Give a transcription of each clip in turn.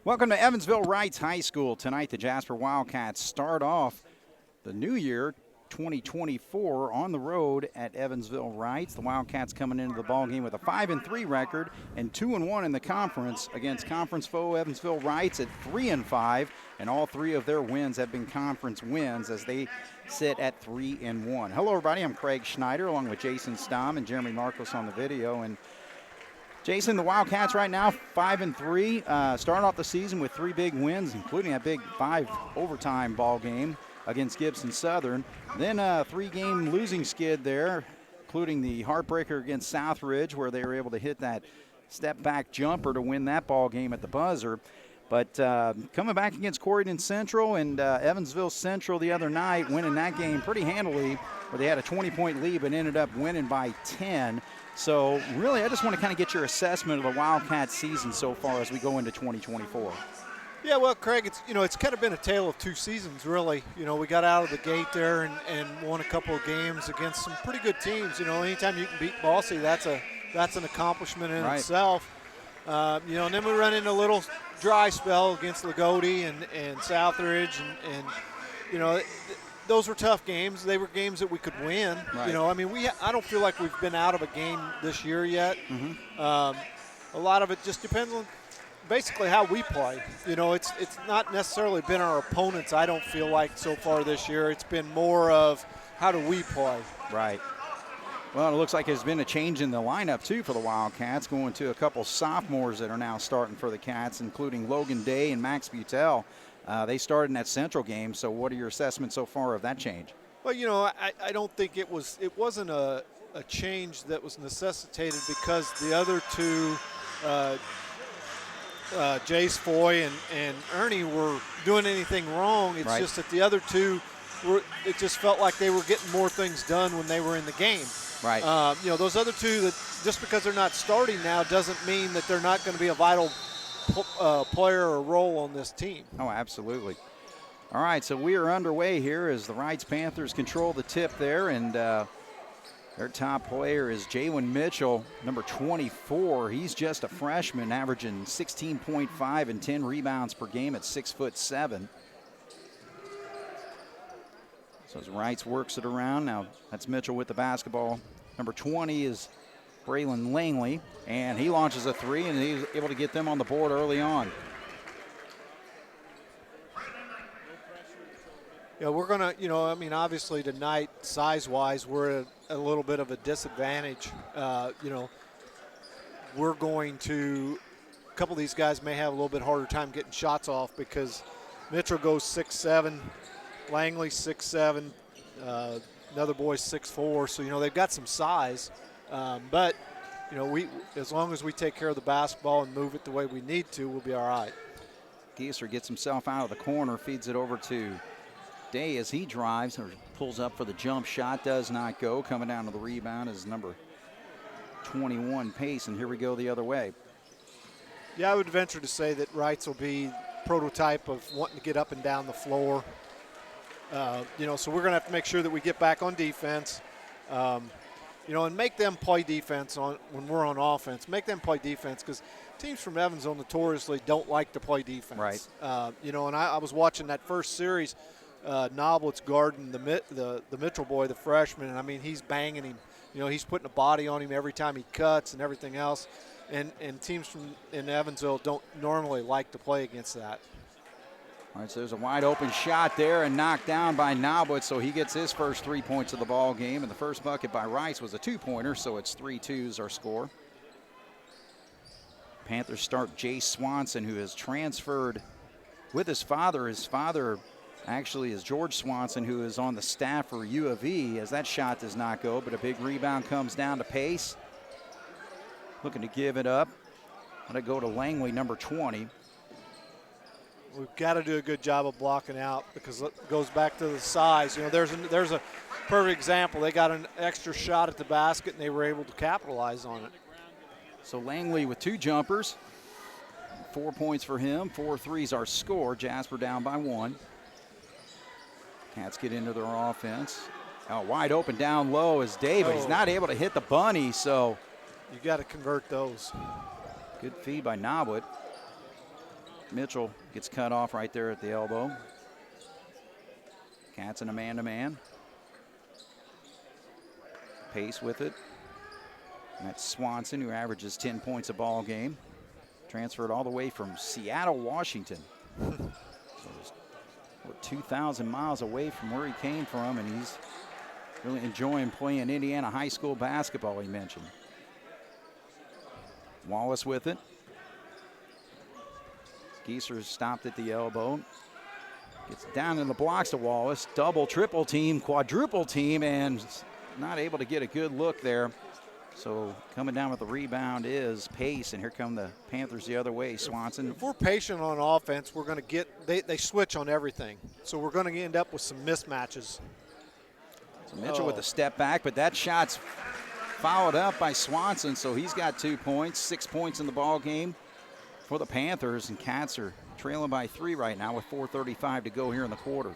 Welcome to Evansville Reitz High School. Tonight, the Jasper Wildcats start off the new year 2024 on the road at Evansville Reitz. The Wildcats coming into the ballgame with a 5-3 record and 2-1 in the conference against conference foe Evansville Reitz at 3-5, and all three of their wins have been conference wins as they sit at 3-1. Hello, everybody. I'm Craig Schneider along with Jason Stamm and Jeremy Marcos on the video. And Jason, the Wildcats right now 5-3, starting off the season with three big wins, including that big 5 overtime ball game against Gibson Southern. Then a 3-game losing skid there, including the heartbreaker against Southridge, where they were able to hit that step-back jumper to win that ball game at the buzzer. But coming back against Corydon Central and Evansville Central the other night, winning that game pretty handily, where they had a 20-point lead but ended up winning by 10. So really, I just want to kind of get your assessment of the Wildcats season so far as we go into 2024. Yeah, well, Craig, it's kind of been a tale of two seasons, really. We got out of the gate there and won a couple of games against some pretty good teams. Anytime you can beat Bossy, that's an accomplishment in itself. And then we run into a little dry spell against Lagodi and Southridge, and those were tough games. They were games that we could win. Right. I don't feel like we've been out of a game this year yet. Mm-hmm. A lot of it just depends on basically how we play. It's not necessarily been our opponents, I don't feel like, so far this year. It's been more of how do we play. Right. Well, it looks like there's been a change in the lineup, too, for the Wildcats, going to a couple sophomores that are now starting for the Cats, including Logan Day and Max Butel. They started in that Central game, so what are your assessments so far of that change? Well, I don't think it wasn't a change that was necessitated because the other two, Jace Foy and Ernie, were doing anything wrong. It's just that the other two, it just felt like they were getting more things done when they were in the game. Right. Those other two, that just because they're not starting now doesn't mean that they're not going to be a vital player or role on this team. Oh, absolutely. All right, so we are underway here as the Reitz Panthers control the tip there, and their top player is Jalen Mitchell, number 24. He's just a freshman, averaging 16.5 and 10 rebounds per game at 6'7". So as Reitz works it around, now that's Mitchell with the basketball. Number 20 is Braylon Langley, and he launches a three, and he's able to get them on the board early on. Yeah, we're going to, obviously tonight, size-wise, we're at a little bit of a disadvantage. We're going to, a couple of these guys may have a little bit harder time getting shots off because Mitchell goes 6'7", Langley 6'7", another boy's 6'4", so, they've got some size. But, we as long as we take care of the basketball and move it the way we need to, we'll be all right. Gieser gets himself out of the corner, feeds it over to Day as he drives or pulls up for the jump shot. Does not go. Coming down to the rebound is number 21, Pace, and here we go the other way. Yeah, I would venture to say that Reitz will be prototype of wanting to get up and down the floor. So we're going to have to make sure that we get back on defense. And make them play defense when we're on offense. Make them play defense because teams from Evansville notoriously don't like to play defense. Right. And I was watching that first series, Noblett's guarding the Mitchell boy, the freshman, and he's banging him. He's putting a body on him every time he cuts and everything else. And teams in Evansville don't normally like to play against that. All right, so there's a wide open shot there and knocked down by Noblett, so he gets his first 3 points of the ball game. And the first bucket by Reitz was a 2-pointer, so it's 3-2s our score. Panthers start Jay Swanson, who has transferred with his father. His father actually is George Swanson, who is on the staff for U of E, as that shot does not go, but a big rebound comes down to Pace. Looking to give it up. Let it go to Langley, number 20. We've got to do a good job of blocking out because it goes back to the size. There's a perfect example. They got an extra shot at the basket, and they were able to capitalize on it. So Langley with 2 jumpers. 4 points for him. 4 threes our score. Jasper down by 1. Cats get into their offense. Wide open down low is Day, but he's not able to hit the bunny, so. You got to convert those. Good feed by Noblett. Mitchell gets cut off right there at the elbow. Cats in a man-to-man. Pace with it. And that's Swanson, who averages 10 points a ball game. Transferred all the way from Seattle, Washington. So we're 2,000 miles away from where he came from, and he's really enjoying playing Indiana high school basketball, he mentioned. Wallace with it. Gieser stopped at the elbow. Gets down in the blocks to Wallace. Double, triple team, quadruple team, and not able to get a good look there. So coming down with the rebound is Pace, and here come the Panthers the other way. Swanson. If we're patient on offense, we're going to get they switch on everything. So we're going to end up with some mismatches. So Mitchell with the step back, but that shot's followed up by Swanson, so he's got 2 points, 6 points in the ball game for the Panthers, and Cats are trailing by 3 right now with 4:35 to go here in the quarter.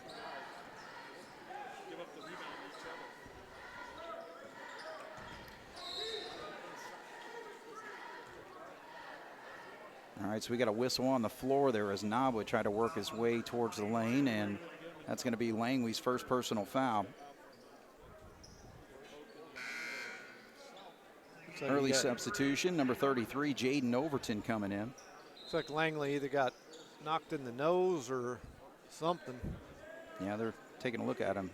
All right, so we got a whistle on the floor there as Nabla tried to work his way towards the lane, and that's going to be Langley's first personal foul. So early substitution, number 33, Jaden Overton coming in. Looks like Langley either got knocked in the nose or something. Yeah, they're taking a look at him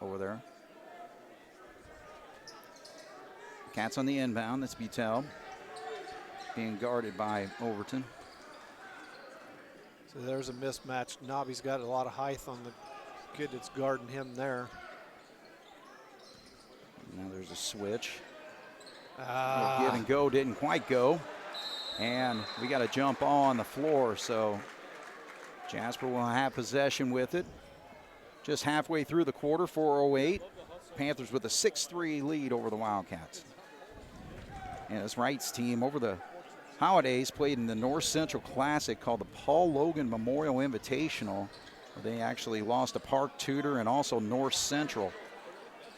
over there. Cats on the inbound, that's Butel. Being guarded by Overton. So there's a mismatch. Nobby's got a lot of height on the kid that's guarding him there. Now there's a switch. Give and go didn't quite go. And we got a jump ball on the floor, so Jasper will have possession with it. Just halfway through the quarter, 4:08. Panthers with a 6-3 lead over the Wildcats. And this Reitz team over the holidays played in the North Central Classic called the Paul Logan Memorial Invitational. They actually lost to Park Tudor and also North Central.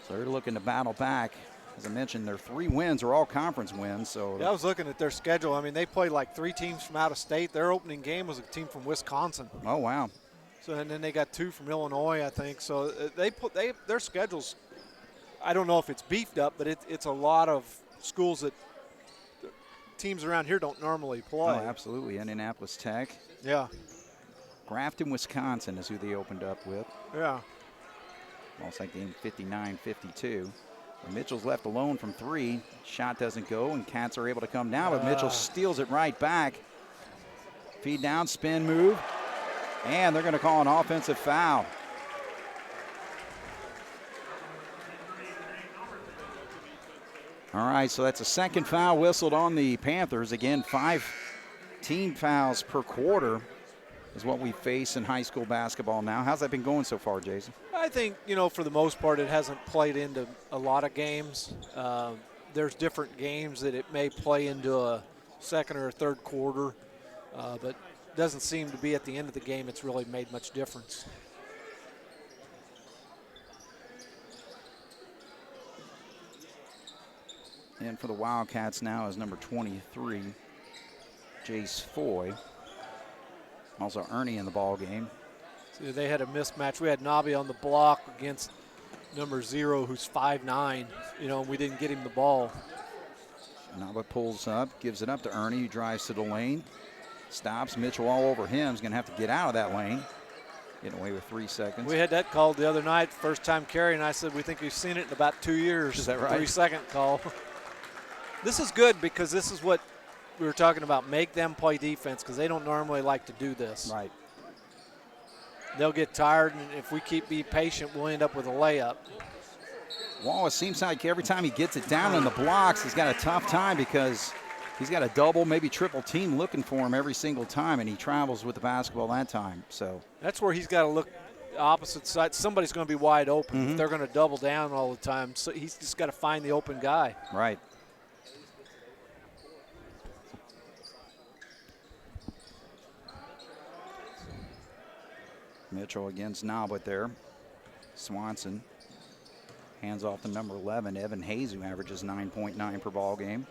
So they're looking to battle back. As I mentioned, their 3 wins are all conference wins. So yeah, I was looking at their schedule. I mean, they played like 3 teams from out of state. Their opening game was a team from Wisconsin. Oh, wow. So and then they got 2 from Illinois, I think. So their schedules, I don't know if it's beefed up, but it's a lot of schools that teams around here don't normally play. Oh, absolutely. Indianapolis Tech. Yeah. Grafton, Wisconsin is who they opened up with. Yeah. Almost like game 59-52. Mitchell's left alone from 3. Shot doesn't go, and Cats are able to come down, but Mitchell steals it right back. Feed down, spin move, and they're going to call an offensive foul. All right, so that's a second foul whistled on the Panthers. Again, 5 team fouls per quarter is what we face in high school basketball now. How's that been going so far, Jason? I think, for the most part, it hasn't played into a lot of games. There's different games that it may play into a second or a third quarter, but doesn't seem to be at the end of the game it's really made much difference. And for the Wildcats now is number 23, Jace Foy. Also Ernie in the ball game. So they had a mismatch. We had Nabi on the block against number 0, who's 5'9", and we didn't get him the ball. Naba pulls up, gives it up to Ernie, who drives to the lane. Stops, Mitchell all over him. He's going to have to get out of that lane. Getting away with 3 seconds. We had that called the other night, first time carry, and I said we think we've seen it in about 2 years. Is that right? 3-second call. This is good because this is what we were talking about. Make them play defense because they don't normally like to do this. Right. They'll get tired, and if we keep being patient, we'll end up with a layup. Wallace seems like every time he gets it down in the blocks, he's got a tough time because he's got a double, maybe triple team looking for him every single time, and he travels with the basketball that time. So that's where he's got to look opposite side. Somebody's going to be wide open. If they're going to double down all the time, so he's just got to find the open guy. Right. Mitchell against Noblet there. Swanson hands off to number 11, Evan Hayes, who averages 9.9 per ball game.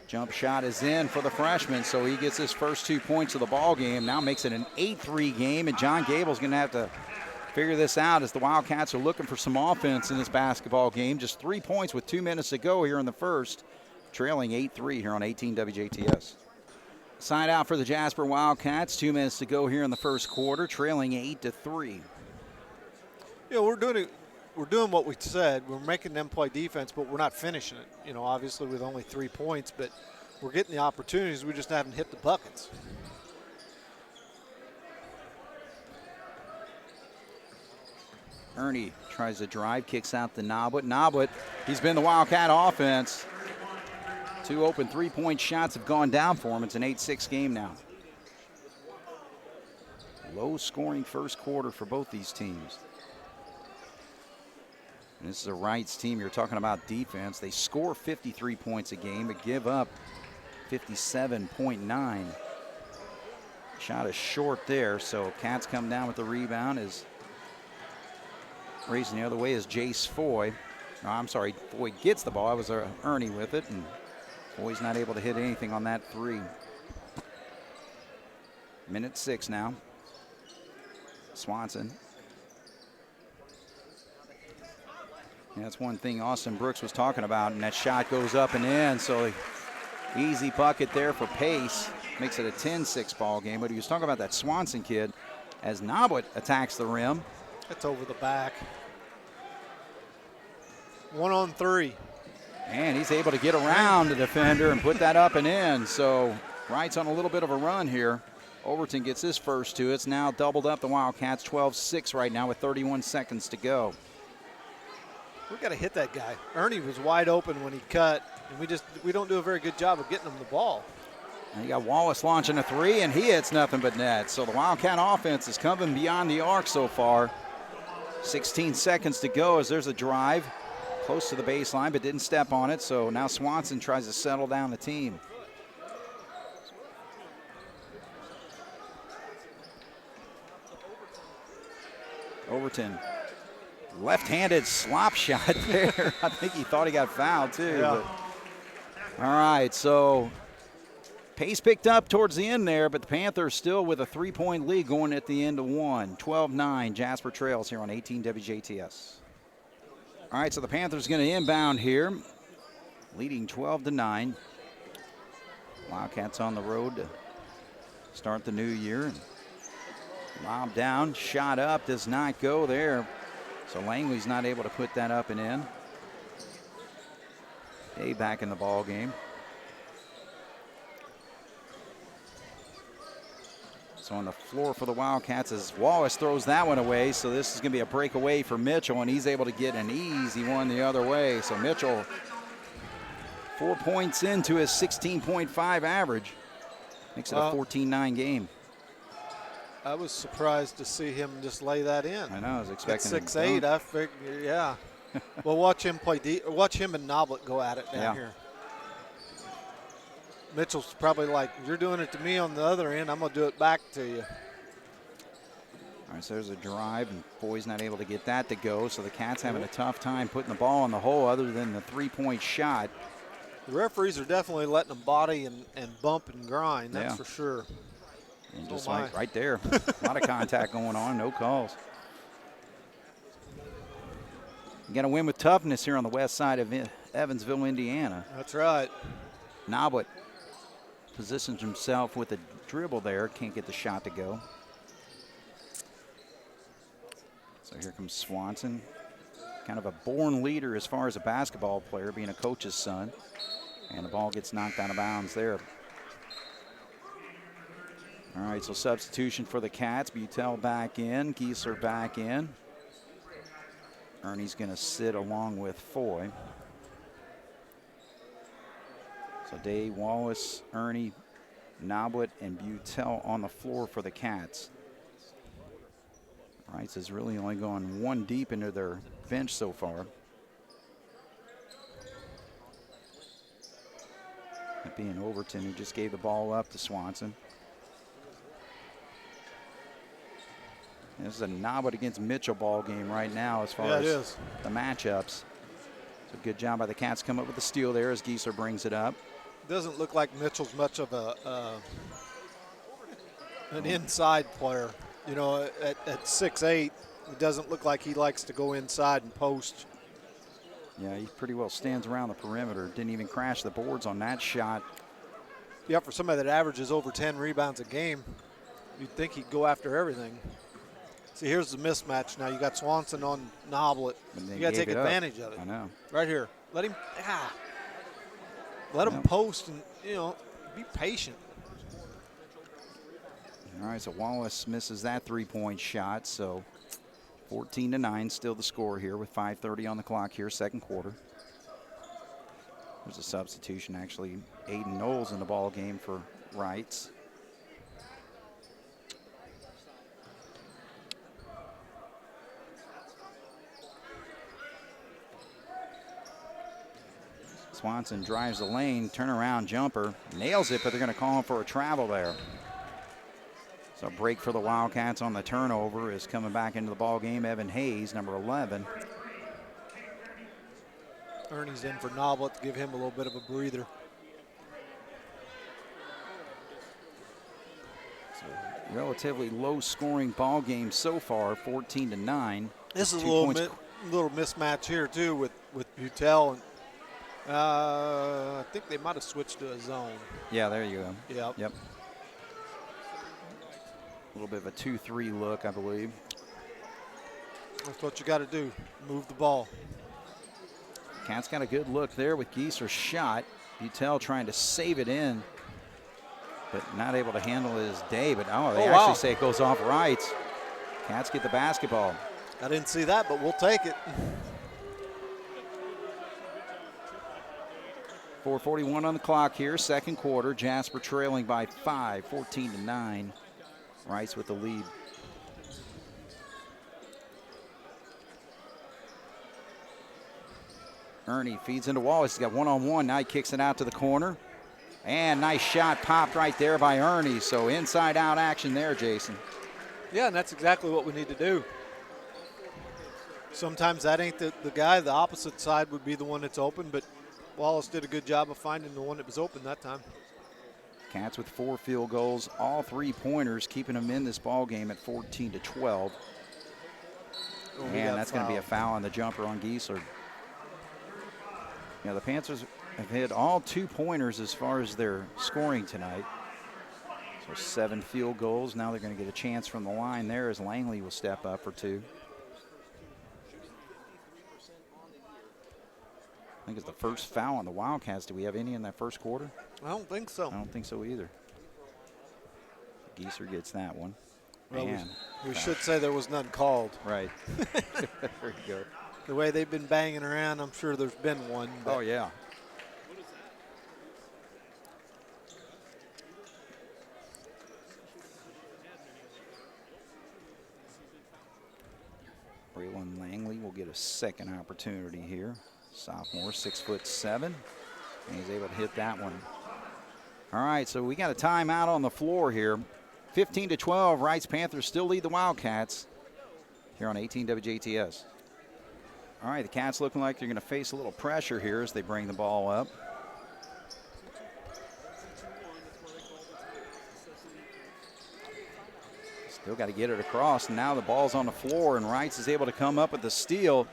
Jump shot is in for the freshman, so he gets his first 2 points of the ball game. Now makes it an 8-3 game, and John Gable's going to have to figure this out as the Wildcats are looking for some offense in this basketball game. Just 3 points with 2 minutes to go here in the first, trailing 8-3 here on 18 WJTS. Side out for the Jasper Wildcats. 2 minutes to go here in the first quarter, trailing 8-3. Yeah, we're doing what we said. We're making them play defense, but we're not finishing it. You know, obviously with only 3 points, but we're getting the opportunities. We just haven't hit the buckets. Ernie tries to drive, kicks out to Noblet. Noblet, he's been the Wildcat offense. 2 open 3-point shots have gone down for him. It's an 8-6 game now. Low scoring first quarter for both these teams. And this is a Reitz team. You're talking about defense. They score 53 points a game, but give up 57.9. Shot is short there, so Cats come down with the rebound. Is racing the other way is Jace Foy. No, I'm sorry, Foy gets the ball. It was Ernie with it, and Foy's not able to hit anything on that 3. Minute 6 now. Swanson. And that's one thing Austin Brooks was talking about, and that shot goes up and in, so easy bucket there for Pace. Makes it a 10-6 ball game, but he was talking about that Swanson kid as Noblet attacks the rim. That's over the back. 1-on-3. And he's able to get around the defender and put that up and in. So Wright's on a little bit of a run here. Overton gets his first 2. It's now doubled up the Wildcats, 12-6 right now with 31 seconds to go. We got to hit that guy. Ernie was wide open when he cut, and we don't do a very good job of getting him the ball. And you got Wallace launching a 3, and he hits nothing but net. So the Wildcat offense is coming beyond the arc so far. 16 seconds to go as there's a drive close to the baseline, but didn't step on it. So now Swanson tries to settle down the team. Overton, left-handed slop shot there. I think he thought he got fouled too. Yeah. But. All right, so pace picked up towards the end there, but the Panthers still with a 3-point lead going at the end of 1. 12-9, Jasper trails here on 18 WJTS. All right, so the Panthers going to inbound here, leading 12-9. Wildcats on the road to start the new year. Lob down, shot up, does not go there. So Langley's not able to put that up and in. Day back in the ball game. So on the floor for the Wildcats as Wallace throws that one away. So this is going to be a breakaway for Mitchell, and he's able to get an easy one the other way. So Mitchell, 4 points into his 16.5 average. Makes it a 14-9 game. I was surprised to see him just lay that in. I know, I was expecting at 6'8", I figured, yeah. Well, watch him play watch him and Noblet go at it down here. Mitchell's probably like, you're doing it to me on the other end, I'm going to do it back to you. All right, so there's a drive, and Foy's not able to get that to go, so the Cats having a tough time putting the ball in the hole other than the 3-point shot. The referees are definitely letting them body and bump and grind, that's for sure. And just like right there, a lot of contact going on, no calls. You got to win with toughness here on the west side of Evansville, Indiana. That's right. Noblet positions himself with a dribble there, can't get the shot to go. So here comes Swanson, kind of a born leader as far as a basketball player, being a coach's son. And the ball gets knocked out of bounds there. All right, so substitution for the Cats. Butel back in, Giesler back in. Ernie's going to sit along with Foy. So Day, Wallace, Ernie, Noblet, and Butel on the floor for the Cats. Reitz has really only gone 1 deep into their bench so far. That being Overton, who just gave the ball up to Swanson. This is a Noblet against Mitchell ball game right now as far as the matchups. So good job by the Cats come up with the steal there as Giesler brings it up. Doesn't look like Mitchell's much of an inside player. You know, at 6'8", it doesn't look like he likes to go inside and post. Yeah, he pretty well stands around the perimeter. Didn't even crash the boards on that shot. Yeah, for somebody that averages over 10 rebounds a game, you'd think he'd go after everything. See, here's the mismatch now. You got Swanson on Noblet. You got to take advantage of it. I know. Right here. Let him post and, you know, be patient. All right, so Wallace misses that three-point shot, so 14-9 still the score here with 5:30 on the clock here, second quarter. There's a substitution, actually. Aiden Knowles in the ball game for Reitz. Swanson drives the lane, turnaround jumper, nails it, but they're going to call him for a travel there. So break for the Wildcats on the turnover is coming back into the ball game. Evan Hayes, number 11. Ernie's in for Noblet to give him a little bit of a breather. So relatively low-scoring ball game so far, 14-9. This is a little mismatch here too with Butel, and I think they might have switched to a zone. Yeah, there you go. Yep. A little bit of a 2-3 look, I believe. That's what you got to do, move the ball. Cats got a good look there with Gieser's shot. Butel trying to save it in, but not able to handle his day. But they actually say it goes off Reitz. Cats get the basketball. I didn't see that, but we'll take it. 4:41 on the clock here, second quarter. Jasper trailing by 5, 14-9. Reitz with the lead. Ernie feeds into Wallace. He's got one-on-one. Now he kicks it out to the corner. And nice shot popped right there by Ernie. So inside-out action there, Jason. Yeah, and that's exactly what we need to do. Sometimes that ain't the guy. The opposite side would be the one that's open, but Wallace did a good job of finding the one that was open that time. Cats with 4 field goals, all 3-pointers, keeping them in this ball game at 14-12. And that's going to be a foul on the jumper on Gieser. The Panthers have hit all 2-pointers as far as their scoring tonight. So 7 field goals. Now they're going to get a chance from the line there as Langley will step up for 2. I think it's the first foul on the Wildcats. Do we have any in that first quarter? I don't think so. I don't think so either. Gieser gets that one. Well, we should say there was none called. Right. There you go. The way they've been banging around, I'm sure there's been one. Oh, yeah. Braylon Langley will get a second opportunity here. Sophomore, 6'7", and he's able to hit that one. All right, so we got a timeout on the floor here. 15-12, Reitz Panthers still lead the Wildcats here on 18 WJTS. All right, the Cats looking like they're going to face a little pressure here as they bring the ball up. Still got to get it across, and now the ball's on the floor, and Reitz is able to come up with the steal.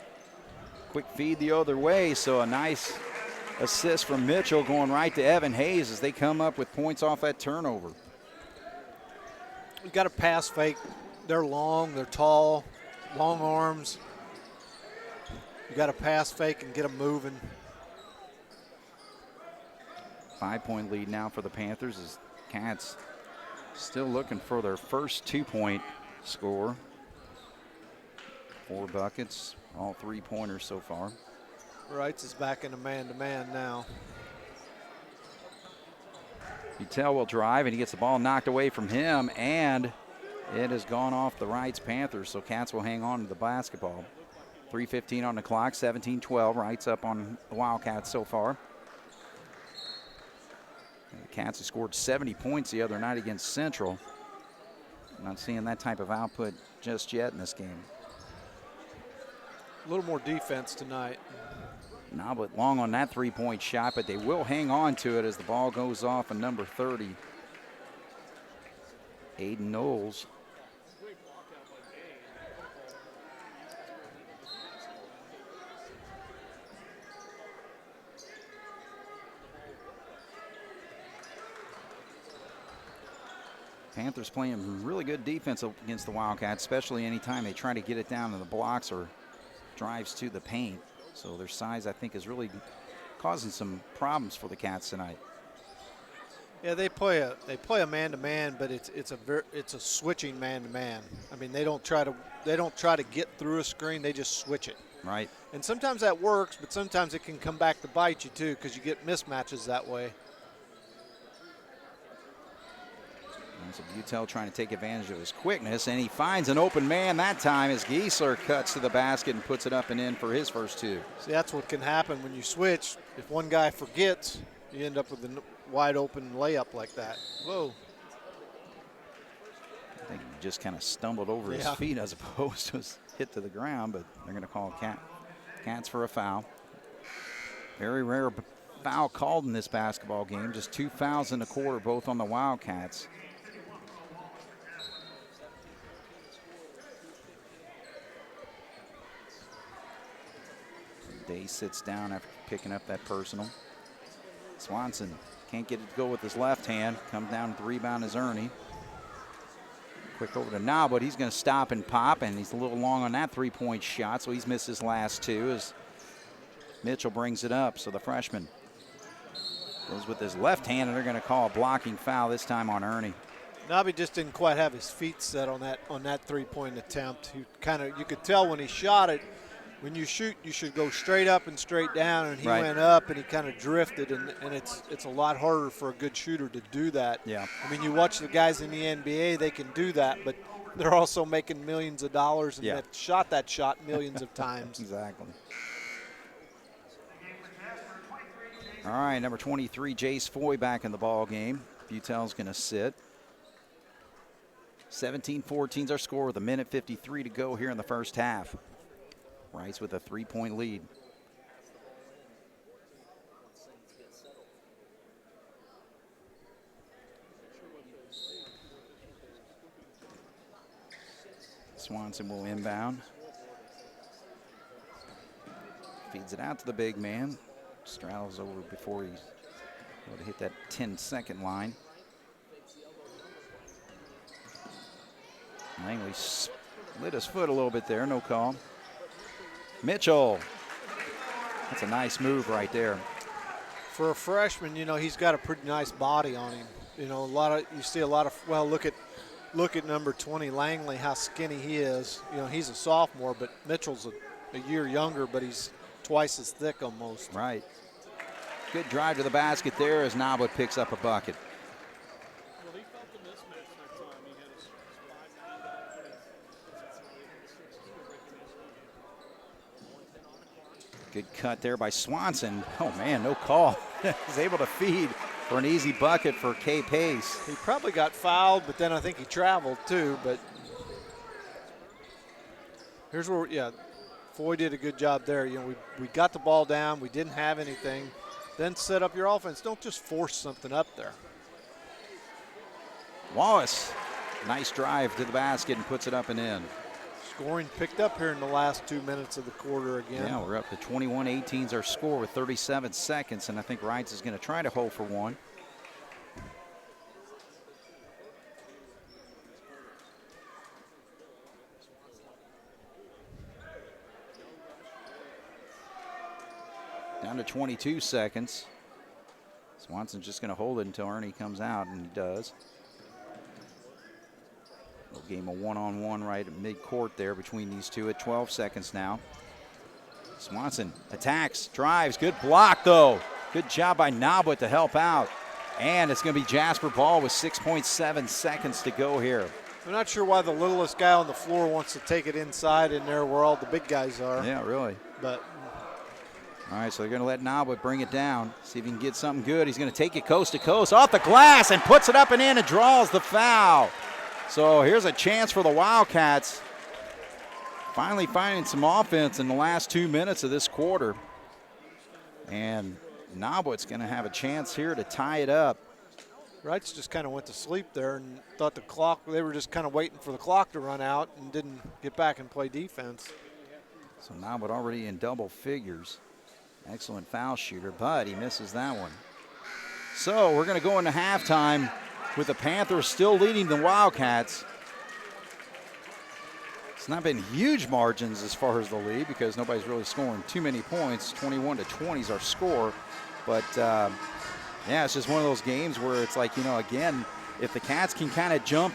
Quick feed the other way, so a nice assist from Mitchell going right to Evan Hayes as they come up with points off that turnover. You got to pass fake. They're long, they're tall, long arms. You got to pass fake and get them moving. 5-point lead now for the Panthers as Cats still looking for their first 2-point score. 4 buckets, all 3-pointers so far. Reitz is back in a man-to-man now. Butel will drive, and he gets the ball knocked away from him, and it has gone off the Reitz Panthers, so Cats will hang on to the basketball. 3:15 on the clock, 17-12. Reitz up on the Wildcats so far. And the Cats have scored 70 points the other night against Central. Not seeing that type of output just yet in this game. A little more defense tonight. Noblet long on that three-point shot, but they will hang on to it as the ball goes off on number 30. Aiden Knowles. Panthers playing really good defense against the Wildcats, especially anytime they try to get it down in the blocks or drives to the paint. So their size, I think, is really causing some problems for the Cats tonight. Yeah, they play a man-to-man, but it's a switching man-to-man. I mean, they don't try to get through a screen; they just switch it. Right. And sometimes that works, but sometimes it can come back to bite you too, because you get mismatches that way. So Butel trying to take advantage of his quickness, and he finds an open man that time as Giesler cuts to the basket and puts it up and in for his first two. See, that's what can happen when you switch. If one guy forgets, you end up with a wide open layup like that. Whoa. I think he just kind of stumbled over his feet as opposed to his hit to the ground, but they're going to call Cats for a foul. Very rare foul called in this basketball game. Just 2 fouls in the quarter, both on the Wildcats. Day sits down after picking up that personal. Swanson can't get it to go with his left hand. Comes down with the rebound is Ernie. Quick over to now, but he's going to stop and pop, and he's a little long on that three-point shot, so he's missed his last two as Mitchell brings it up. So the freshman goes with his left hand, and they're going to call a blocking foul this time on Ernie. Nabi just didn't quite have his feet set on that three-point attempt. You could tell when he shot it. When you shoot, you should go straight up and straight down, and he went up and he kind of drifted, and it's a lot harder for a good shooter to do that. Yeah. I mean, you watch the guys in the NBA, they can do that, but they're also making millions of dollars, and they've shot that shot millions of times. Exactly. All right, number 23, Jace Foy back in the ball game. Butel's going to sit. 17-14's our score with 1:53 to go here in the first half. Reitz with a 3-point lead. Swanson will inbound. Feeds it out to the big man. Straddles over before he would have hit that 10-second line. Langley slid his foot a little bit there, no call. Mitchell. That's a nice move right there. For a freshman, you know, he's got a pretty nice body on him. You know, look at number 20, Langley, how skinny he is. You know, he's a sophomore, but Mitchell's a year younger, but he's twice as thick almost. Right. Good drive to the basket there as Noblet picks up a bucket. Good cut there by Swanson. Oh, man, no call. He's able to feed for an easy bucket for K. Pace. He probably got fouled, but then I think he traveled too. But here's where, Foy did a good job there. You know, we got the ball down. We didn't have anything. Then set up your offense. Don't just force something up there. Wallace, nice drive to the basket and puts it up and in. Scoring picked up here in the last 2 minutes of the quarter again. Yeah, we're up to 21-18's our score with 37 seconds, and I think Reitz is going to try to hold for one. Down to 22 seconds. Swanson's just going to hold it until Ernie comes out, and he does. Game a one-on-one right at midcourt there between these two at 12 seconds now. Swanson attacks, drives, good block though. Good job by Noblet to help out. And it's going to be Jasper ball with 6.7 seconds to go here. I'm not sure why the littlest guy on the floor wants to take it inside in there where all the big guys are. Yeah, really. But all right, so they're going to let Noblet bring it down. See if he can get something good. He's going to take it coast to coast off the glass and puts it up and in and draws the foul. So here's a chance for the Wildcats. Finally finding some offense in the last 2 minutes of this quarter. And Knoblett's going to have a chance here to tie it up. Reitz just kind of went to sleep there and thought the clock, they were just kind of waiting for the clock to run out and didn't get back and play defense. So Knoblet already in double figures. Excellent foul shooter, but he misses that one. So we're going to go into halftime with the Panthers still leading the Wildcats. It's not been huge margins as far as the lead because nobody's really scoring too many points. 21-20 is our score. But, yeah, it's just one of those games where it's like, you know, again, if the Cats can kind of jump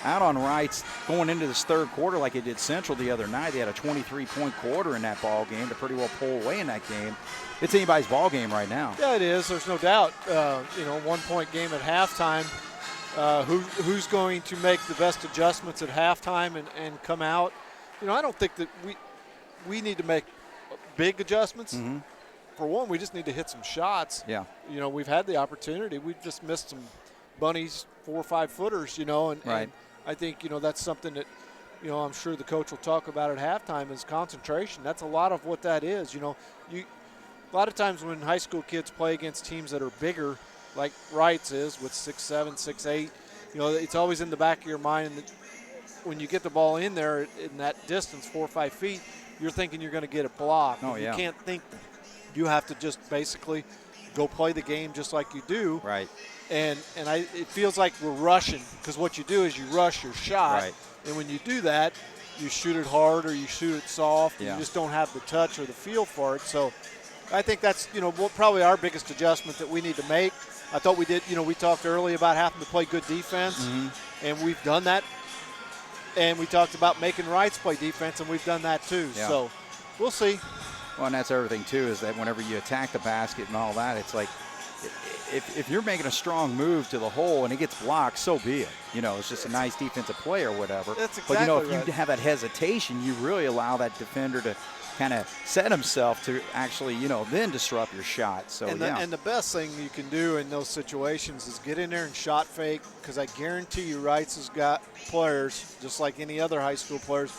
out on Reitz going into this third quarter like it did Central the other night, they had a 23-point quarter in that ball game to pretty well pull away in that game. It's anybody's ball game right now. Yeah, it is. There's no doubt. 1-point game at halftime. Who's going to make the best adjustments at halftime and come out? You know, I don't think that we need to make big adjustments. Mm-hmm. For one, we just need to hit some shots. Yeah. You know, we've had the opportunity. We've just missed some bunnies, 4 or 5 footers, and I think, that's something that, I'm sure the coach will talk about at halftime is concentration. That's a lot of what that is. A lot of times when high school kids play against teams that are bigger, like Reitz is with 6'7", 6'8", it's always in the back of your mind that when you get the ball in there in that distance, 4 or 5 feet, you're thinking you're going to get a block. Oh, yeah. You can't think that. You have to just basically go play the game just like you do. Right. And it feels like we're rushing because what you do is you rush your shot. Right. And when you do that, you shoot it hard or you shoot it soft. Yeah. You just don't have the touch or the feel for it. So I think that's, probably our biggest adjustment that we need to make. I thought we did, we talked early about having to play good defense, Mm-hmm. and we've done that. And we talked about making Reitz play defense, and we've done that too. Yeah. So we'll see. Well, and that's everything, too, is that whenever you attack the basket and all that, it's like if you're making a strong move to the hole and it gets blocked, so be it. It's just a nice defensive play or whatever. That's exactly But, if right. you have that hesitation, you really allow that defender to kind of set himself to actually, then disrupt your shot. So, and the best thing you can do in those situations is get in there and shot fake, because I guarantee you Reitz has got players, just like any other high school players,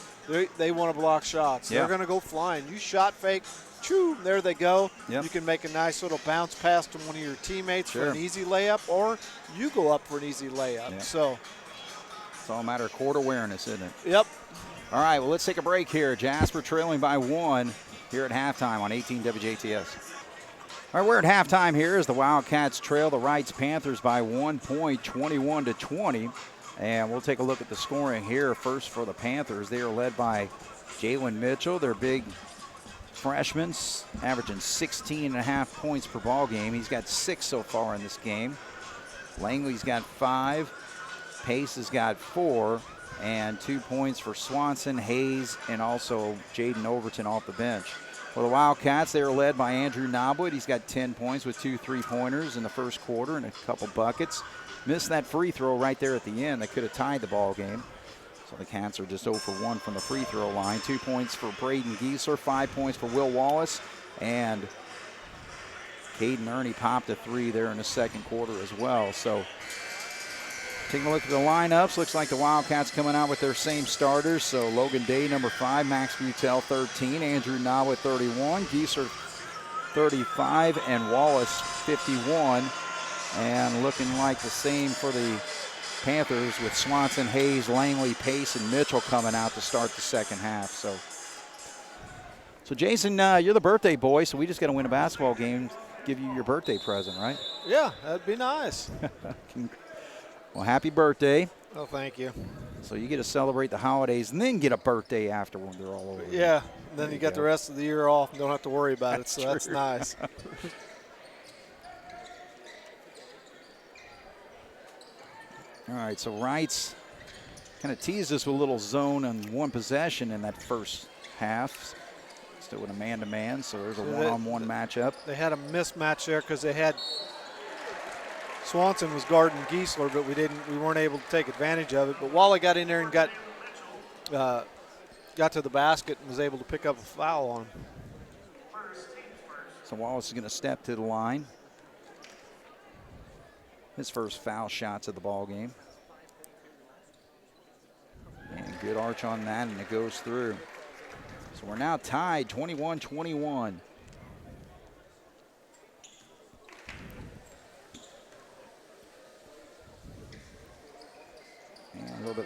they want to block shots. Yeah. They're going to go flying. You shot fake, choo, there they go. Yep. You can make a nice little bounce pass to one of your teammates Sure. for an easy layup, or you go up for an easy layup. Yeah. So it's all a matter of court awareness, isn't it? Yep. All right, well, let's take a break here. Jasper trailing by 1 here at halftime on 18 WJTS. All right, we're at halftime here as the Wildcats trail the Reitz Panthers by 1 point, 21-20. And we'll take a look at the scoring here. First for the Panthers, they are led by Jalen Mitchell. They're big freshmen, averaging 16.5 points per ball game. He's got 6 so far in this game. Langley's got 5. Pace has got 4. And 2 points for Swanson, Hayes, and also Jaden Overton off the bench. For the Wildcats, they are led by Andrew Knoblet. He's got 10 points with 2 3-pointers in the first quarter and a couple buckets. Missed that free throw right there at the end. That could have tied the ball game. So the Cats are just 0 for 1 from the free throw line. 2 points for Braden Giesler, 5 points for Will Wallace, and Caden Ernie popped a 3 there in the second quarter as well. So taking a look at the lineups, looks like the Wildcats coming out with their same starters. So Logan Day, number 5, Max Butel, 13, Andrew Knoblet, 31, Giesler, 35, and Wallace, 51. And looking like the same for the Panthers with Swanson, Hayes, Langley, Pace, and Mitchell coming out to start the second half. So Jason, you're the birthday boy, so we just got to win a basketball game, give you your birthday present, right? Yeah, that'd be nice. Well, happy birthday. Oh, thank you. So you get to celebrate the holidays and then get a birthday after when they're all over. Yeah, then you got the rest of the year off and don't have to worry about it, so true. that's nice. All right, so Reitz kind of teased us with a little zone and one possession in that first half. Still with a man-to-man, so there's a one-on-one matchup. They had a mismatch there because they had Swanson was guarding Giesler, but we weren't able to take advantage of it. But Wally got in there and got to the basket and was able to pick up a foul on him. So Wallace is going to step to the line. His first foul shots of the ball game. And good arch on that, and it goes through. So we're now tied 21-21.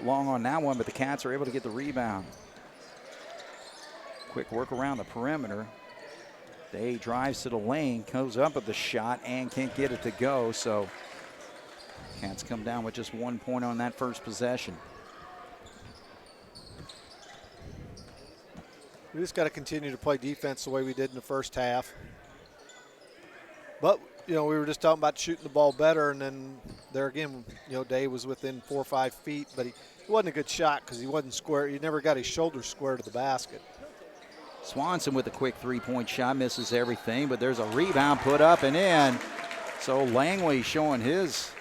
bit long on that one, but the Cats are able to get the rebound. Quick work around the perimeter. Day drives to the lane, comes up with the shot, and can't get it to go. So Cats come down with just 1 point on that first possession. We just got to continue to play defense the way we did in the first half. But, you know, we were just talking about shooting the ball better, and then there again, you know, Day was within 4 or 5 feet, but he wasn't a good shot because he wasn't square. He never got his shoulders square to the basket. Swanson with a quick three-point shot, misses everything, but there's a rebound put up and in. So Langley showing his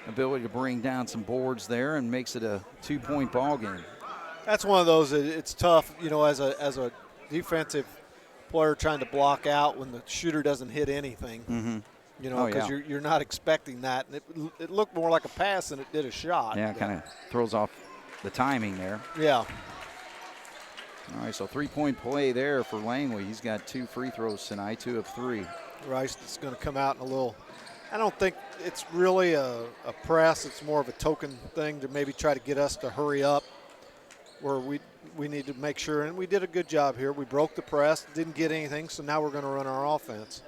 ability to bring down some boards there and makes it a 2-point ball game. That's one of those, it's tough, you know, as a defensive player trying to block out when the shooter doesn't hit anything. Mm-hmm. You know, because you're not expecting that. And it looked more like a pass than it did a shot. Yeah, kind of throws off the timing there. Yeah. All right, so 3-point play there for Langley. He's got 2 free throws tonight, 2 of 3. Rice is going to come out in a little, I don't think it's really a press. It's more of a token thing to maybe try to get us to hurry up, where we need to make sure, and we did a good job here. We broke the press, didn't get anything, so now we're going to run our offense.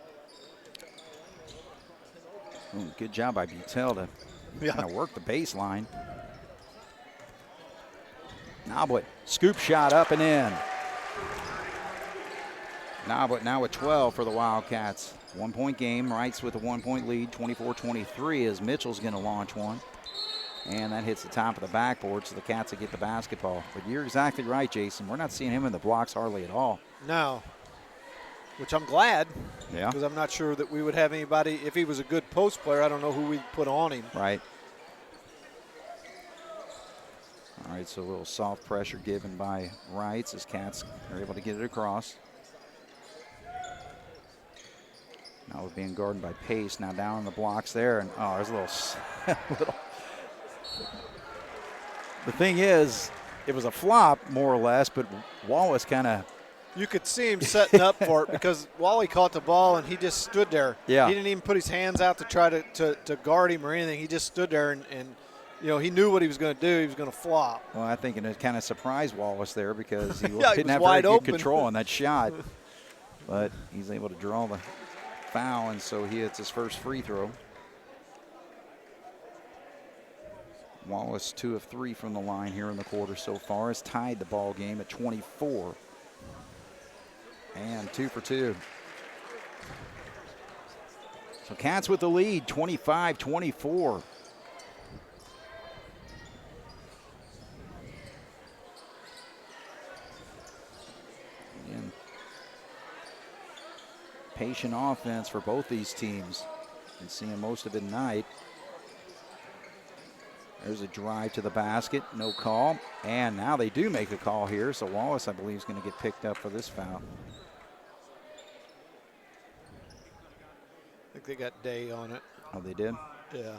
Ooh, good job by Butel to kind of work the baseline. Noblet, scoop shot up and in. Noblet now with 12 for the Wildcats. 1-point game, Reitz with a 1-point lead, 24-23 as Mitchell's going to launch one. And that hits the top of the backboard, so the Cats will get the basketball. But you're exactly right, Jason. We're not seeing him in the blocks hardly at all. No, which I'm glad. Yeah. Because I'm not sure that we would have anybody. If he was a good post player, I don't know who we'd put on him. Right. All right, so a little soft pressure given by Reitz as Cats are able to get it across. Now we're being guarded by Pace. Now down on the blocks there. And, oh, there's a little The thing is, it was a flop, more or less, but Wallace kind of. You could see him setting up for it because Wally caught the ball and he just stood there. Yeah. He didn't even put his hands out to try to guard him or anything. He just stood there and you know, he knew what he was going to do. He was going to flop. Well, I think it kind of surprised Wallace there because he yeah, didn't have very good control on that shot. But he's able to draw the foul, and so he hits his first free throw. Wallace 2 of 3 from the line here in the quarter so far. Has tied the ball game at 24. And 2 for 2. So Cats with the lead, 25-24. Again, patient offense for both these teams. Been seeing most of it tonight. There's a drive to the basket, no call. And now they do make a call here, so Wallace, I believe, is going to get picked up for this foul. I think they got Day on it. Oh, they did? Yeah.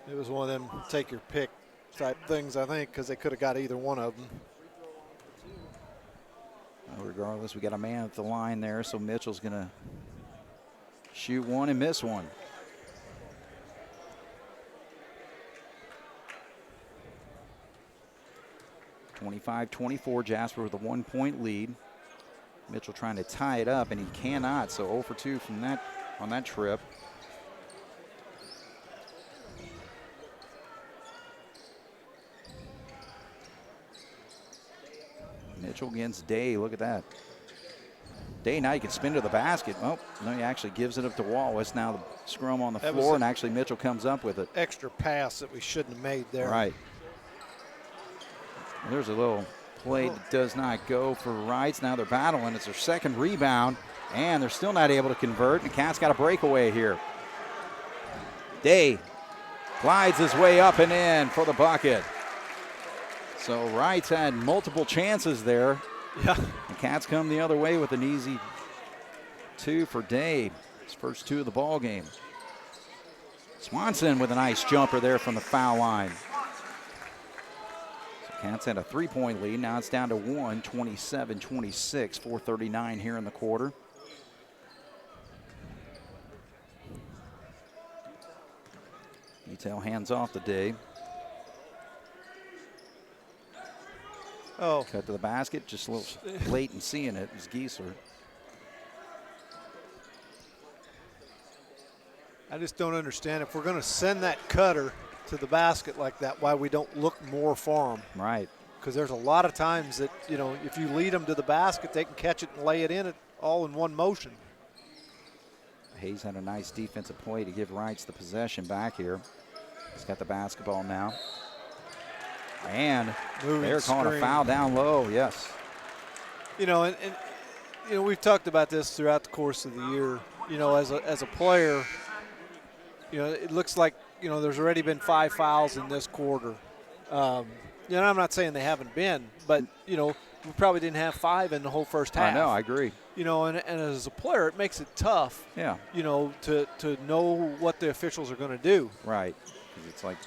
It was one of them take your pick type things, I think, because they could have got either one of them. Well, regardless, we got a man at the line there, so Mitchell's going to shoot one and miss one. (25-24), Jasper with a 1-point lead. Mitchell trying to tie it up, and he cannot, so 0 for 2 from that on that trip. Mitchell against Day, look at that. Day, now you can spin to the basket. Oh, no, he actually gives it up to Wallace. Now the scrum on the floor, and actually Mitchell comes up with it. Extra pass that we shouldn't have made there. Right. There's a little play that does not go for Reitz. Now they're battling. It's their second rebound, and they're still not able to convert. The Cats got a breakaway here. Day glides his way up and in for the bucket. So Reitz had multiple chances there. Yeah. The Cats come the other way with an easy 2 for Day. His first 2 of the ball game. Swanson with a nice jumper there from the foul line. Cats had a 3-point lead. Now it's down to 1, 27-26, 4:39 here in the quarter. Butel hands off the day. Oh. Cut to the basket, just a little late in seeing it. It was Giesler. I just don't understand if we're going to send that cutter to the basket like that, why we don't look more for him. Right. Because there's a lot of times that, you know, if you lead them to the basket, they can catch it and lay it in all in one motion. Hayes had a nice defensive play to give Reitz the possession back here. He's got the basketball now. And they're calling a foul down low, yes. You know, and you know, we've talked about this throughout the course of the year. You know, as a player, you know, it looks like, you know, there's already been 5 fouls in this quarter. You know, I'm not saying they haven't been, but, you know, we probably didn't have 5 in the whole first half. I know, I agree. You know, and as a player, it makes it tough, yeah, you know, to know what the officials are going to do. Right. Because it's like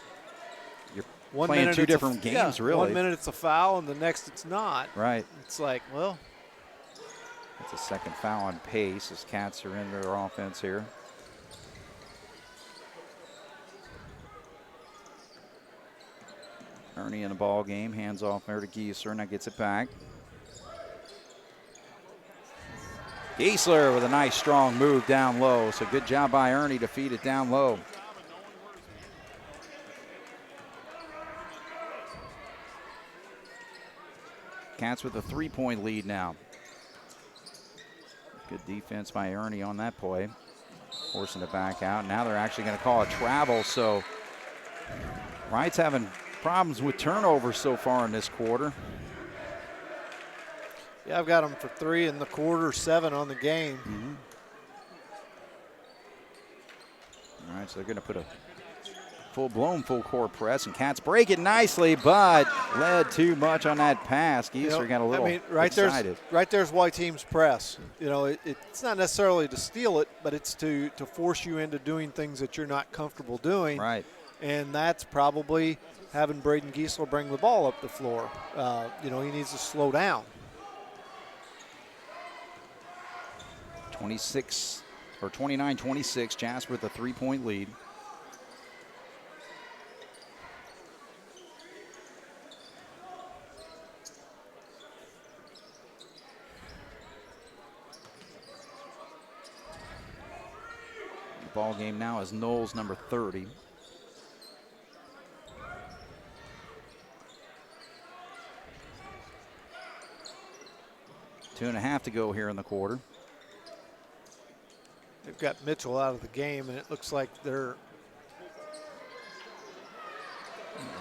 you're one playing minute two different games, really. 1 minute it's a foul, and the next it's not. Right. It's like, well. It's a second foul on pace as Cats are into their offense here. Ernie in the ball game, hands off there to Giesler, now gets it back. Giesler with a nice strong move down low, so good job by Ernie to feed it down low. Cats with a 3-point lead now. Good defense by Ernie on that play, forcing it back out. Now they're actually going to call a travel, so Wright's having problems with turnovers so far in this quarter. Yeah, I've got them for 3 in the quarter, 7 on the game. Mm-hmm. All right, so they're going to put a full-blown full-court press, and Cats break it nicely, but led too much on that pass. Giesler got a little excited. Right there's why teams press. You know, it's not necessarily to steal it, but it's to force you into doing things that you're not comfortable doing. Right. And that's probably having Braden Giesler bring the ball up the floor. You know, he needs to slow down. 29-26, Jasper with a 3-point lead. The ball game now is Knowles number 30. Two and a half to go here in the quarter. They've got Mitchell out of the game, and it looks like they're.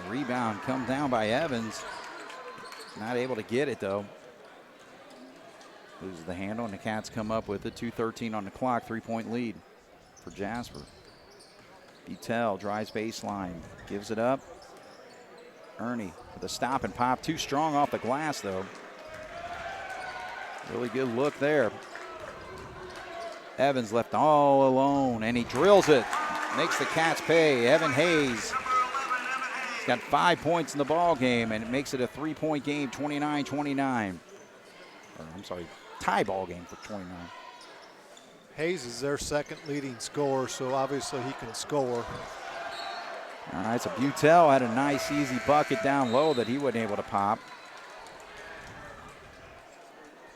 Rebound come down by Evans. Not able to get it, though. Loses the handle, and the Cats come up with it. 2:13 on the clock, 3-point lead for Jasper. Butel drives baseline, gives it up. Ernie with a stop and pop. Too strong off the glass, though. Really good look there. Evans left all alone, and he drills it. Makes the Cats pay. Evan Hayes. He's got 5 points in the ball game, and it makes it a 3-point game, 29-29. I'm sorry, tie ball game for 29. Hayes is their second leading scorer, so obviously he can score. All right, so Butel had a nice, easy bucket down low that he wasn't able to pop.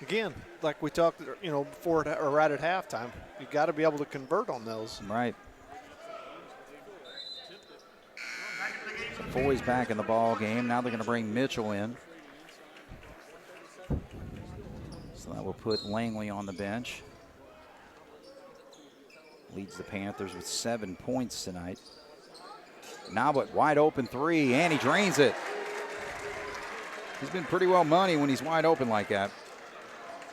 Again, like we talked, you know, before or right at halftime, you got to be able to convert on those. Right. So Foy's back in the ball game. Now they're going to bring Mitchell in. So that will put Langley on the bench. Leads the Panthers with 7 points tonight. Now but wide open 3, and he drains it. He's been pretty well money when he's wide open like that.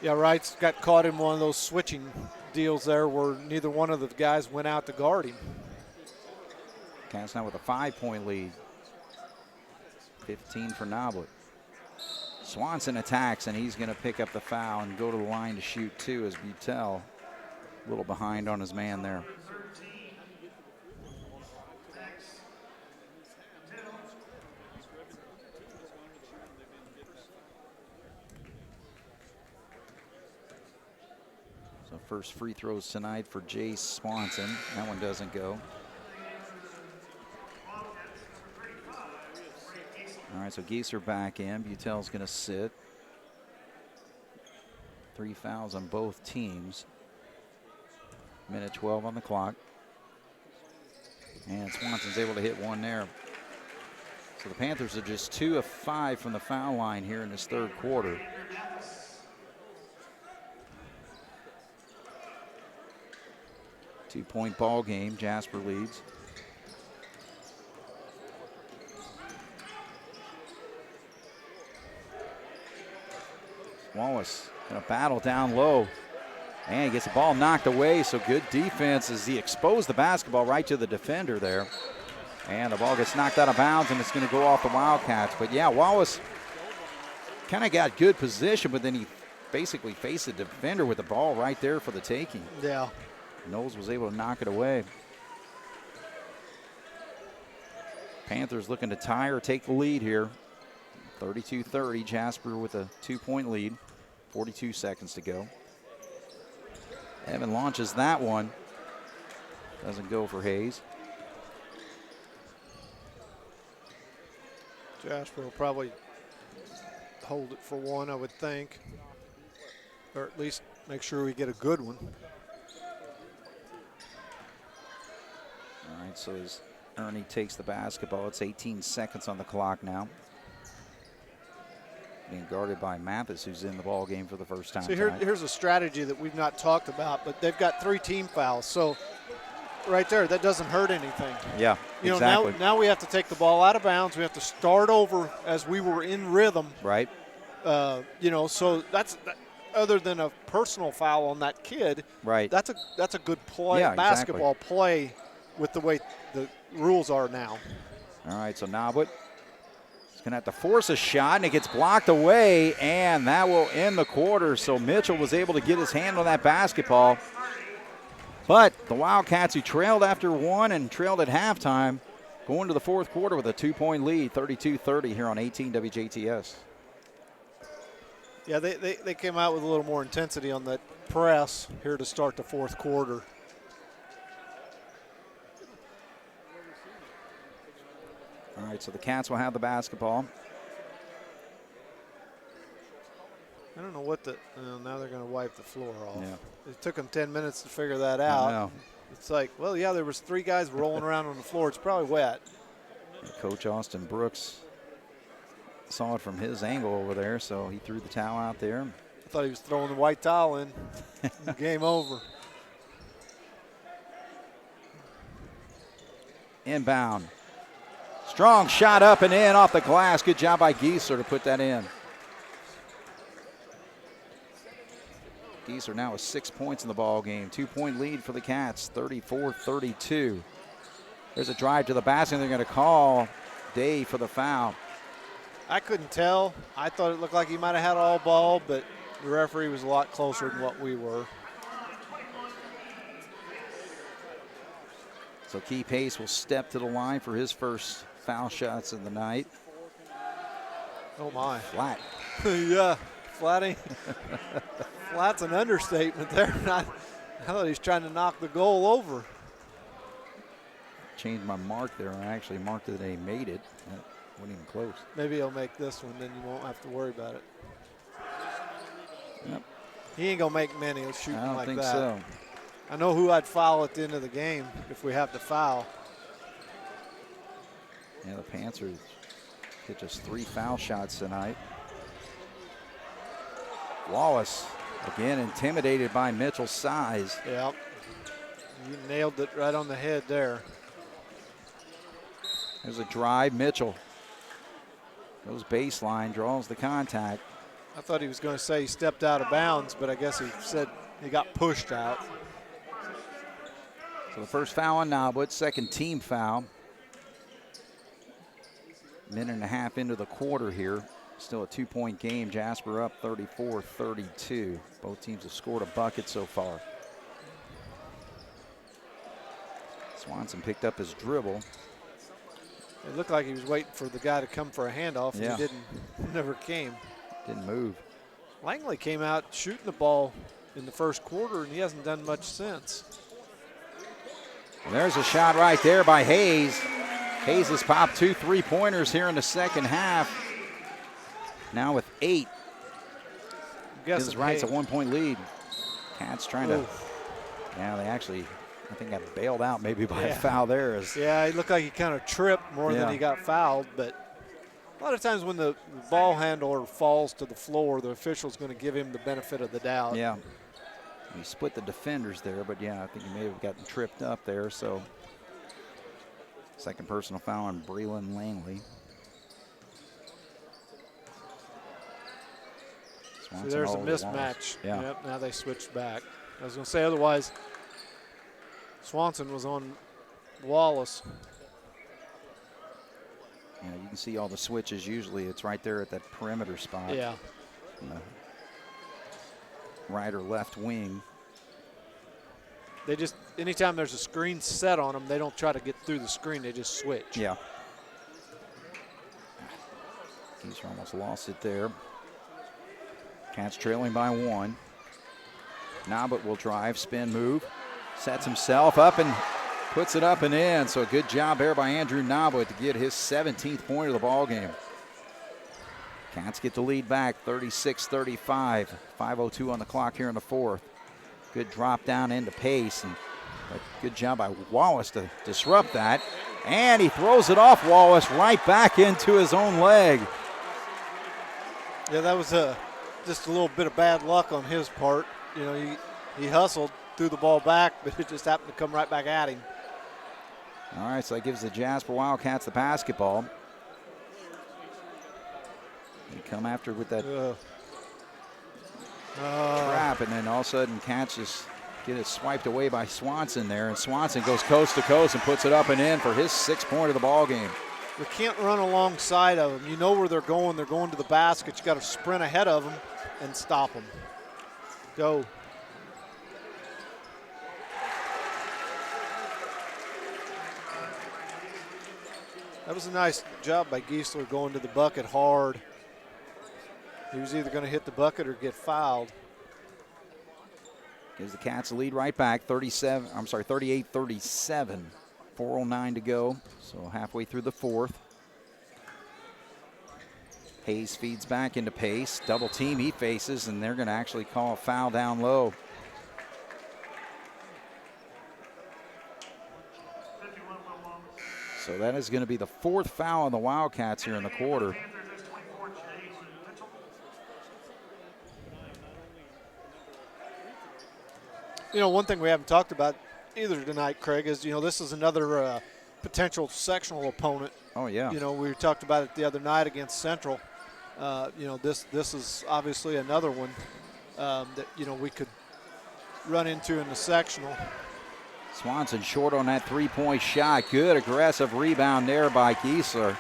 Yeah, Wright's got caught in one of those switching deals there where neither one of the guys went out to guard him. Cats now with a 5-point lead. 15 for Noblet. Swanson attacks, and he's going to pick up the foul and go to the line to shoot 2 as Butel a little behind on his man there. So first free throws tonight for Jace Swanson. That one doesn't go. All right, so Gieser back in. Butel's going to sit. 3 fouls on both teams. Minute 12 on the clock. And Swanson's able to hit one there. So the Panthers are just 2 of 5 from the foul line here in this third quarter. Two-point ball game. Jasper leads. Wallace going to battle down low. And he gets the ball knocked away, so good defense as he exposed the basketball right to the defender there. And the ball gets knocked out of bounds, and it's going to go off the Wildcats. But, yeah, Wallace kind of got good position, but then he basically faced the defender with the ball right there for the taking. Yeah. Knowles was able to knock it away. Panthers looking to tie or take the lead here. 32-30, Jasper with a 2-point lead. 42 seconds to go. Evan launches that one. Doesn't go for Hayes. Jasper will probably hold it for one, I would think. Or at least make sure we get a good one. All right, so as Ernie takes the basketball, it's 18 seconds on the clock now. Being guarded by Mathis, who's in the ball game for the first time. See, here's a strategy that we've not talked about, but they've got 3 team fouls. So right there, that doesn't hurt anything. Yeah, exactly. Now we have to take the ball out of bounds. We have to start over as we were in rhythm. Right. So that's other than a personal foul on that kid. Right. That's a good play, basketball play with the way the rules are now. All right, so Noblet going to have to force a shot, and it gets blocked away, and that will end the quarter. So Mitchell was able to get his hand on that basketball. But the Wildcats, who trailed after 1 and trailed at halftime, go into the fourth quarter with a 2-point lead, 32-30 here on 18 WJTS. Yeah, they came out with a little more intensity on that press here to start the fourth quarter. All right, so the Cats will have the basketball. I don't know what now they're going to wipe the floor off. Yeah. It took them 10 minutes to figure that out. I know. It's like, well, yeah, there was 3 guys rolling around on the floor. It's probably wet. Coach Austin Brooks saw it from his angle over there, so he threw the towel out there. I thought he was throwing the white towel in. Game over. Inbound. Strong shot up and in off the glass. Good job by Gieser to put that in. Gieser now with 6 points in the ball game. 2-point lead for the Cats, 34-32. There's a drive to the basket. They're going to call Day for the foul. I couldn't tell. I thought it looked like he might have had all ball, but the referee was a lot closer than what we were. So Key Pace will step to the line for his first foul shots of the night. Oh, my. Flat. Yeah, flatting. Flat's an understatement there. I thought he was trying to knock the goal over. Changed my mark there. I actually marked it that he made it. That wasn't even close. Maybe he'll make this one, then you won't have to worry about it. Yep. He ain't going to make many of shooting like that. I don't think so. I know who I'd foul at the end of the game if we have to foul. Yeah, the Panthers hit just 3 foul shots tonight. Wallace, again, intimidated by Mitchell's size. Yeah, you nailed it right on the head there. There's a drive. Mitchell goes baseline, draws the contact. I thought he was going to say he stepped out of bounds, but I guess he said he got pushed out. So the first foul on Noblet, second team foul. Minute and a half into the quarter here. Still a 2-point game. Jasper up 34-32. Both teams have scored a bucket so far. Swanson picked up his dribble. It looked like he was waiting for the guy to come for a handoff, and yeah. he never came. Didn't move. Langley came out shooting the ball in the first quarter, and he hasn't done much since. There's a shot right there by Hayes. Hayes has popped 2 3-pointers here in the second half. Now with 8. Gives Reitz a 1-point lead. Cats trying to, yeah, they actually, I think, got bailed out maybe by a foul there. Yeah, he looked like he kind of tripped more than he got fouled, but a lot of times when the ball handler falls to the floor, the official's going to give him the benefit of the doubt. Yeah. He split the defenders there, but yeah, I think he may have gotten tripped up there. So, second personal foul on Braylon Langley. So there's a mismatch. Yeah. Yep, now they switched back. I was going to say otherwise, Swanson was on Wallace. Yeah, you can see all the switches. Usually it's right there at that perimeter spot. Yeah. Right or left wing. They just, anytime there's a screen set on them, they don't try to get through the screen. They just switch. Yeah. Geeser almost lost it there. Cats trailing by 1. Nabot will drive, spin move. Sets himself up and puts it up and in. So a good job there by Andrew Nabot to get his 17th point of the ball game. Cats get the lead back, 36-35. 5:02 on the clock here in the fourth. Good drop down into pace, and a good job by Wallace to disrupt that. And he throws it off Wallace right back into his own leg. Yeah, that was just a little bit of bad luck on his part. You know, he hustled, threw the ball back, but it just happened to come right back at him. All right, so that gives the Jasper Wildcats the basketball. They come after with that trap, and then all of a sudden Cats just get it swiped away by Swanson there, and Swanson goes coast to coast and puts it up and in for his 6th point of the ball game. You can't run alongside of them. You know where they're going. They're going to the basket. You got to sprint ahead of them and stop them. Go. That was a nice job by Giesler going to the bucket hard. He was either going to hit the bucket or get fouled. Gives the Cats the lead right back, 38-37. 4:09 to go, so halfway through the fourth. Hayes feeds back into pace. Double team he faces, and they're going to actually call a foul down low. So that is going to be the 4th foul on the Wildcats here in the quarter. You know, one thing we haven't talked about either tonight, Craig, is, you know, this is another potential sectional opponent. Oh, yeah. You know, we talked about it the other night against Central. You know, this is obviously another one that, you know, we could run into in the sectional. Swanson short on that 3-point shot. Good aggressive rebound there by Giesler.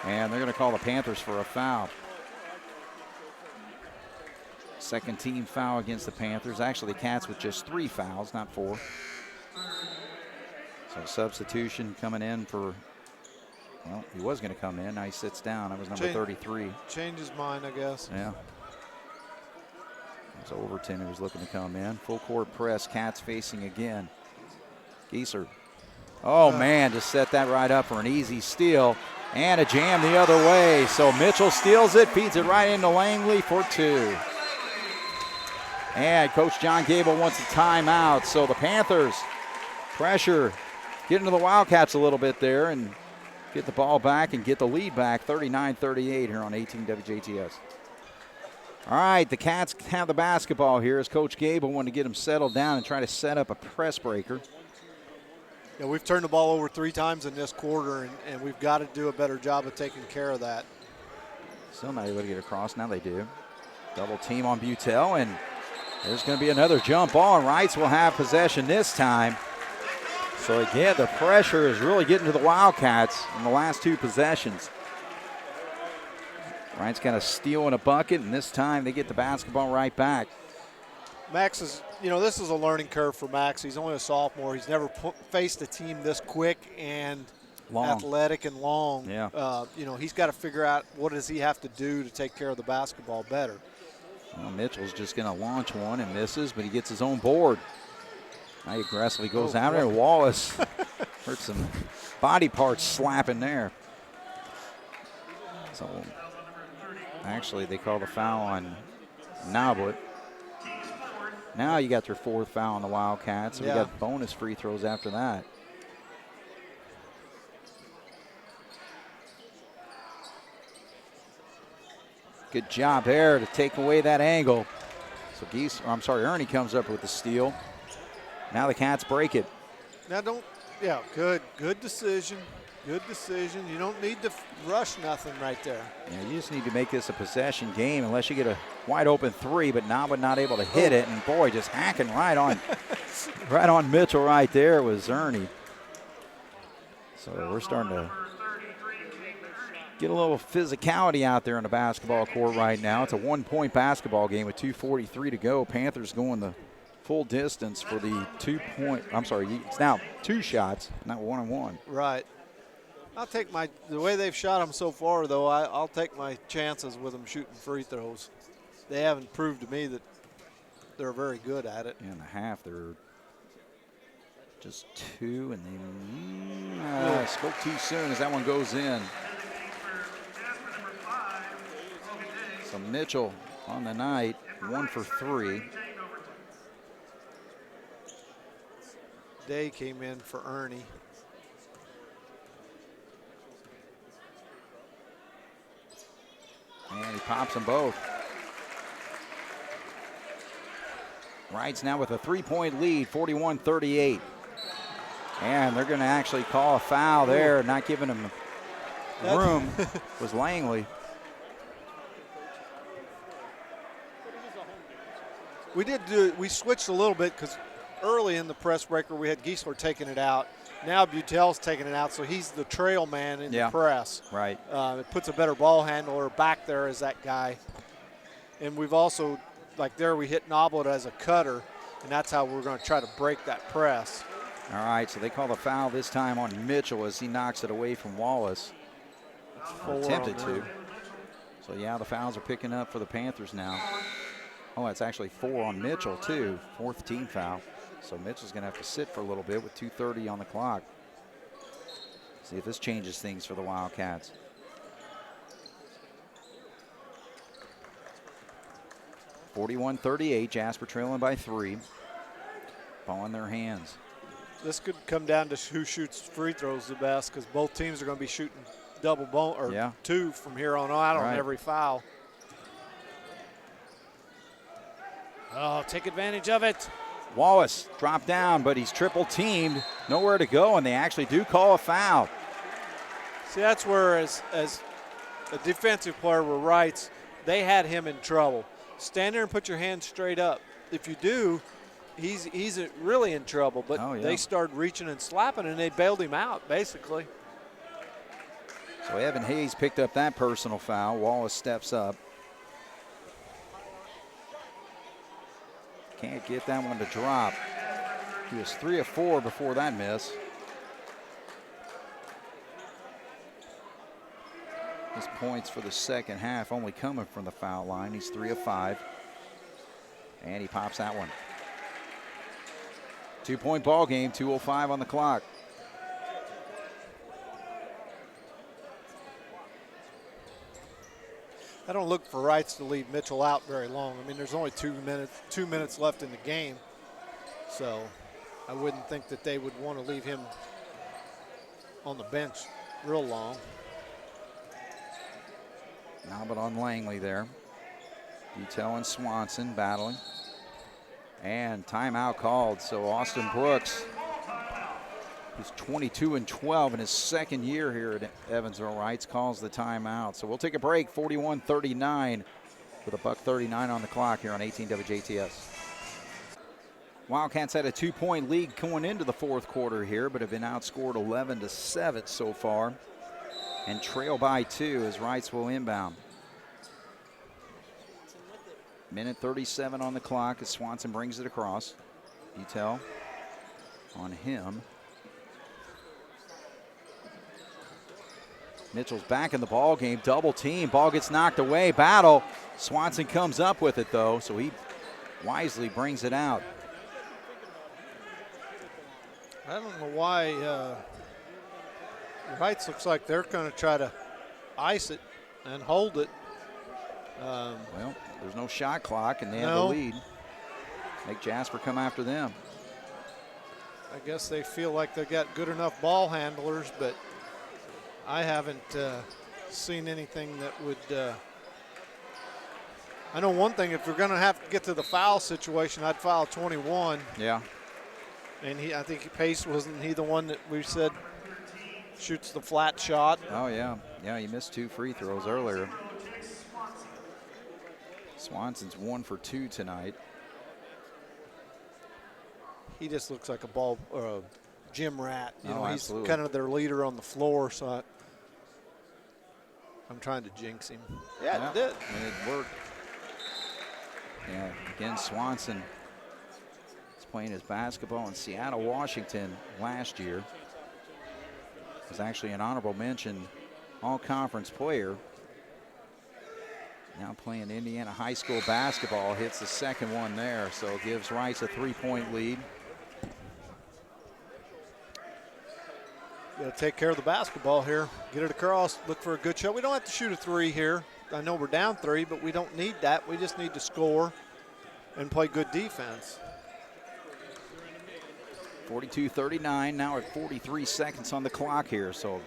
And they're going to call the Panthers for a foul. Second team foul against the Panthers. Actually, the Cats with just 3 fouls, not 4. So substitution coming in for, well, he was going to come in. Now he sits down. That was number 33. Change his mind, I guess. Yeah. It was Overton who was looking to come in. Full court press. Cats facing again. Giesler. Oh, man, just set that right up for an easy steal. And a jam the other way. So Mitchell steals it, feeds it right into Langley for 2. And Coach John Gable wants a timeout. So the Panthers pressure, get into the Wildcats a little bit there and get the ball back and get the lead back, 39-38 here on 18 WJTS. All right, the Cats have the basketball here as Coach Gable wanted to get them settled down and try to set up a press breaker. Yeah, we've turned the ball over 3 times in this quarter, and we've got to do a better job of taking care of that. Still not able to get across. Now they do. Double team on Butel, and there's going to be another jump ball, and Reitz will have possession this time. So again, the pressure is really getting to the Wildcats in the last 2 possessions. Reitz got a steal and a bucket, and this time they get the basketball right back. Max is, you know, this is a learning curve for Max. He's only a sophomore. He's never faced a team this quick and athletic and long. Yeah. You know, he's got to figure out what does he have to do to take care of the basketball better. Well, Mitchell's just going to launch one and misses, but he gets his own board. Now he aggressively goes out there. Wallace hurts him body parts slapping there. So actually they call the foul on Noblet. Now you got your 4th foul on the Wildcats. So we got bonus free throws after that. Good job there to take away that angle. So Ernie comes up with the steal. Now the Cats break it. Now good decision. Good decision. You don't need to rush nothing right there. Yeah, you just need to make this a possession game unless you get a wide open 3, but Naba not able to hit it. And boy, just hacking right on Mitchell right there was Ernie. So we're starting to get a little physicality out there on the basketball court right now. It's a 1-point basketball game with 2:43 to go. Panthers going the full distance for the 2-point. I'm sorry, it's now 2 shots, not 1-on-1. Right. I'll take the way they've shot them so far, though, I'll take my chances with them shooting free throws. They haven't proved to me that they're very good at it. In the half, they're just 2, and they spoke too soon as that one goes in. So Mitchell on the night, 1 for 3. Day came in for Ernie. And he pops them both. Reitz now with a 3-point lead, 41-38. And they're going to actually call a foul there, not giving him room, was Langley. We switched a little bit because early in the press breaker we had Giesler taking it out. Now Butel's taking it out, so he's the trail man in the press. Right. It puts a better ball handler back there as that guy. And we've also, like there, we hit Noblet as a cutter, and that's how we're going to try to break that press. All right, so they call the foul this time on Mitchell as he knocks it away from Wallace. Attempted to. So, yeah, the fouls are picking up for the Panthers now. Oh, it's actually 4 on Mitchell, too. 4th team foul. So Mitchell's going to have to sit for a little bit with 2:30 on the clock. See if this changes things for the Wildcats. (41-38), Jasper trailing by 3. Ball in their hands. This could come down to who shoots free throws the best because both teams are going to be shooting double ball or 2 from here on out on every foul. Oh, take advantage of it. Wallace dropped down, but he's triple teamed. Nowhere to go, and they actually do call a foul. See, that's where as a defensive player with Reitz, they had him in trouble. Stand there and put your hands straight up. If you do, he's really in trouble. But they started reaching and slapping, and they bailed him out, basically. So Evan Hayes picked up that personal foul. Wallace steps up. Can't get that one to drop. He was 3 of 4 before that miss. His points for the second half only coming from the foul line. He's 3 of 5. And he pops that one. 2-point ball game, 2:05 on the clock. I don't look for Reitz to leave Mitchell out very long. I mean, there's only 2 minutes left in the game. So I wouldn't think that they would want to leave him on the bench real long. Now but on Langley there. Butel and Swanson battling. And timeout called. So Austin Brooks, who's 22 and 12 in his second year here at Evansville Reitz, calls the timeout. So we'll take a break, 41-39 with $1:39 on the clock here on 18 WJTS. Wildcats had a 2-point lead going into the fourth quarter here, but have been outscored 11-7 so far and trail by 2 as Reitz will inbound. Minute 37 on the clock as Swanson brings it across. Butel on him. Mitchell's back in the ball game, double team, ball gets knocked away, battle. Swanson comes up with it though, so he wisely brings it out. I don't know why Reitz looks like they're going to try to ice it and hold it. Well, there's no shot clock, and they have the No. lead. Make Jasper come after them. I guess they feel like they've got good enough ball handlers, but I haven't seen anything that would. I know one thing, if we're going to have to get to the foul situation, I'd foul 21. Yeah. And I think Pace, wasn't he the one that we said shoots the flat shot? Oh, yeah. Yeah, he missed 2 free throws earlier. Swanson's 1 for 2 tonight. He just looks like a ball or a gym rat. You know, he's absolutely. kind of their leader on the floor, so I'm trying to jinx him. Yeah, it did. And it worked. Yeah, again, Swanson is playing his basketball in Seattle, Washington last year. Was actually an honorable mention all-conference player. Now playing Indiana high school basketball, hits the second one there, so it gives Reitz a 3-point lead. Got to take care of the basketball here. Get it across, look for a good shot. We don't have to shoot a 3 here. I know we're down 3, but we don't need that. We just need to score and play good defense. 42-39, now at 43 seconds on the clock here, so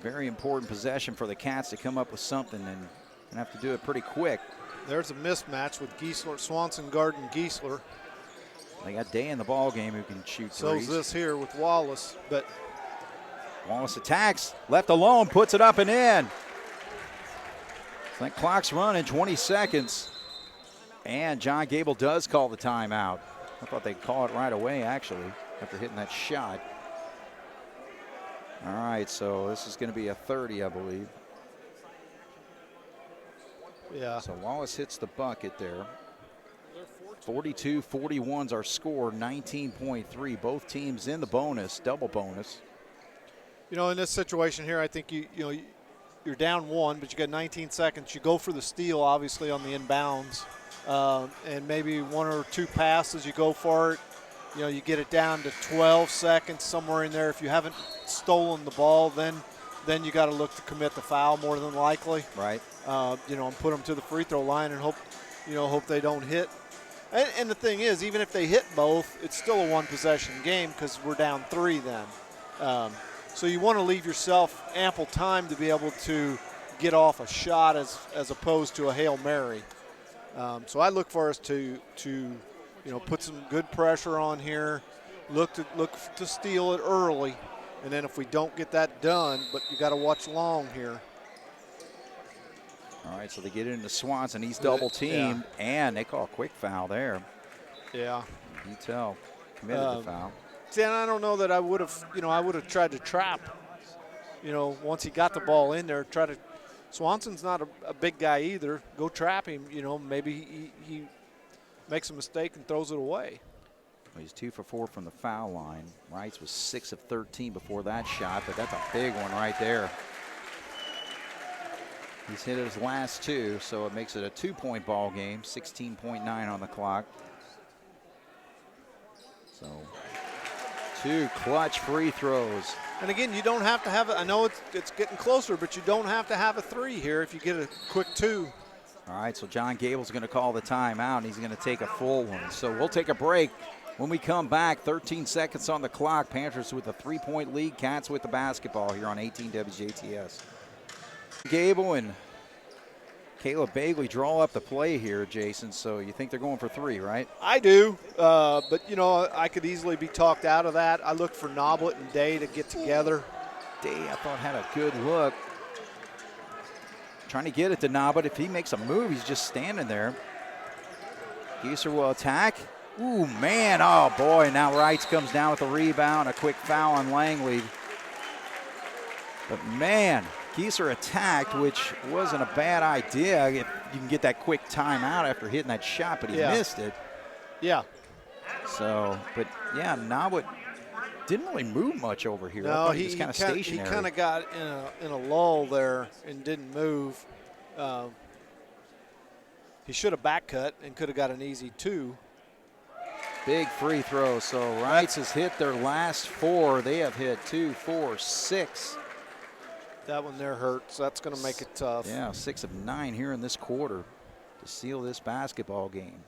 very important possession for the Cats to come up with something, and have to do it pretty quick. There's a mismatch with Giesler, Swanson guarding Giesler. They got Day in the ball game who can shoot So's threes. this here with Wallace, but Wallace attacks, left alone, puts it up and in. So that clock's running, 20 seconds. And John Gable does call the timeout. I thought they'd call it right away, actually, after hitting that shot. All right, so this is going to be a 30, I believe. yeah. So Wallace hits the bucket there. 42-41's our score, 19.3. Both teams in the bonus, double bonus. You know, in this situation here, I think you're down 1, but you got 19 seconds. You go for the steal, obviously, on the inbounds. And maybe 1 or 2 passes, you go for it. You know, you get it down to 12 seconds, somewhere in there. If you haven't stolen the ball, then you got to look to commit the foul more than likely. Right. And put them to the free throw line and hope they don't hit. And the thing is, even if they hit both, it's still a 1-possession game because we're down 3 then. So you want to leave yourself ample time to be able to get off a shot as opposed to a Hail Mary. So I look for us to put some good pressure on here, look to steal it early, and then if we don't get that done, but you got to watch long here. All right, so they get it into Swanson. He's double teamed, and they call a quick foul there. Yeah. You tell, committed the foul. See, and I don't know that I would have tried to trap. Once he got the ball in there, Swanson's not a big guy either. Go trap him. Maybe he makes a mistake and throws it away. Well, he's 2 for 4 from the foul line. Reitz was 6 of 13 before that shot, but that's a big one right there. He's hit his last 2, so it makes it a 2-point ball game, 16.9 on the clock. So 2 clutch free throws. And again, you don't have to have it. I know it's getting closer, but you don't have to have a 3 here if you get a quick 2. All right, so John Gable's going to call the timeout, and he's going to take a full one. So we'll take a break. When we come back, 13 seconds on the clock. Panthers with a 3-point lead. Cats with the basketball here on 18 WJTS. Gable and Caleb Bagley draw up the play here, Jason. So you think they're going for 3, right? I do, but I could easily be talked out of that. I look for Noblet and Day to get together. Day, I thought, had a good look. Trying to get it to Noblet. If he makes a move, he's just standing there. Gieser will attack. Ooh, man. Oh, boy. Now Reitz comes down with a rebound. A quick foul on Langley. But, man, Gieser attacked, which wasn't a bad idea if you can get that quick timeout after hitting that shot, but he missed it. Yeah. So, but, yeah, Noblet didn't really move much over here. No, he was kind of stationary. He kind of got in a lull there and didn't move. He should have back cut and could have got an easy 2. Big free throw. So Reitz has hit their last 4. They have hit 2, 4, 6. That one there hurts. That's going to make it tough. Yeah, 6 of 9 here in this quarter to seal this basketball game.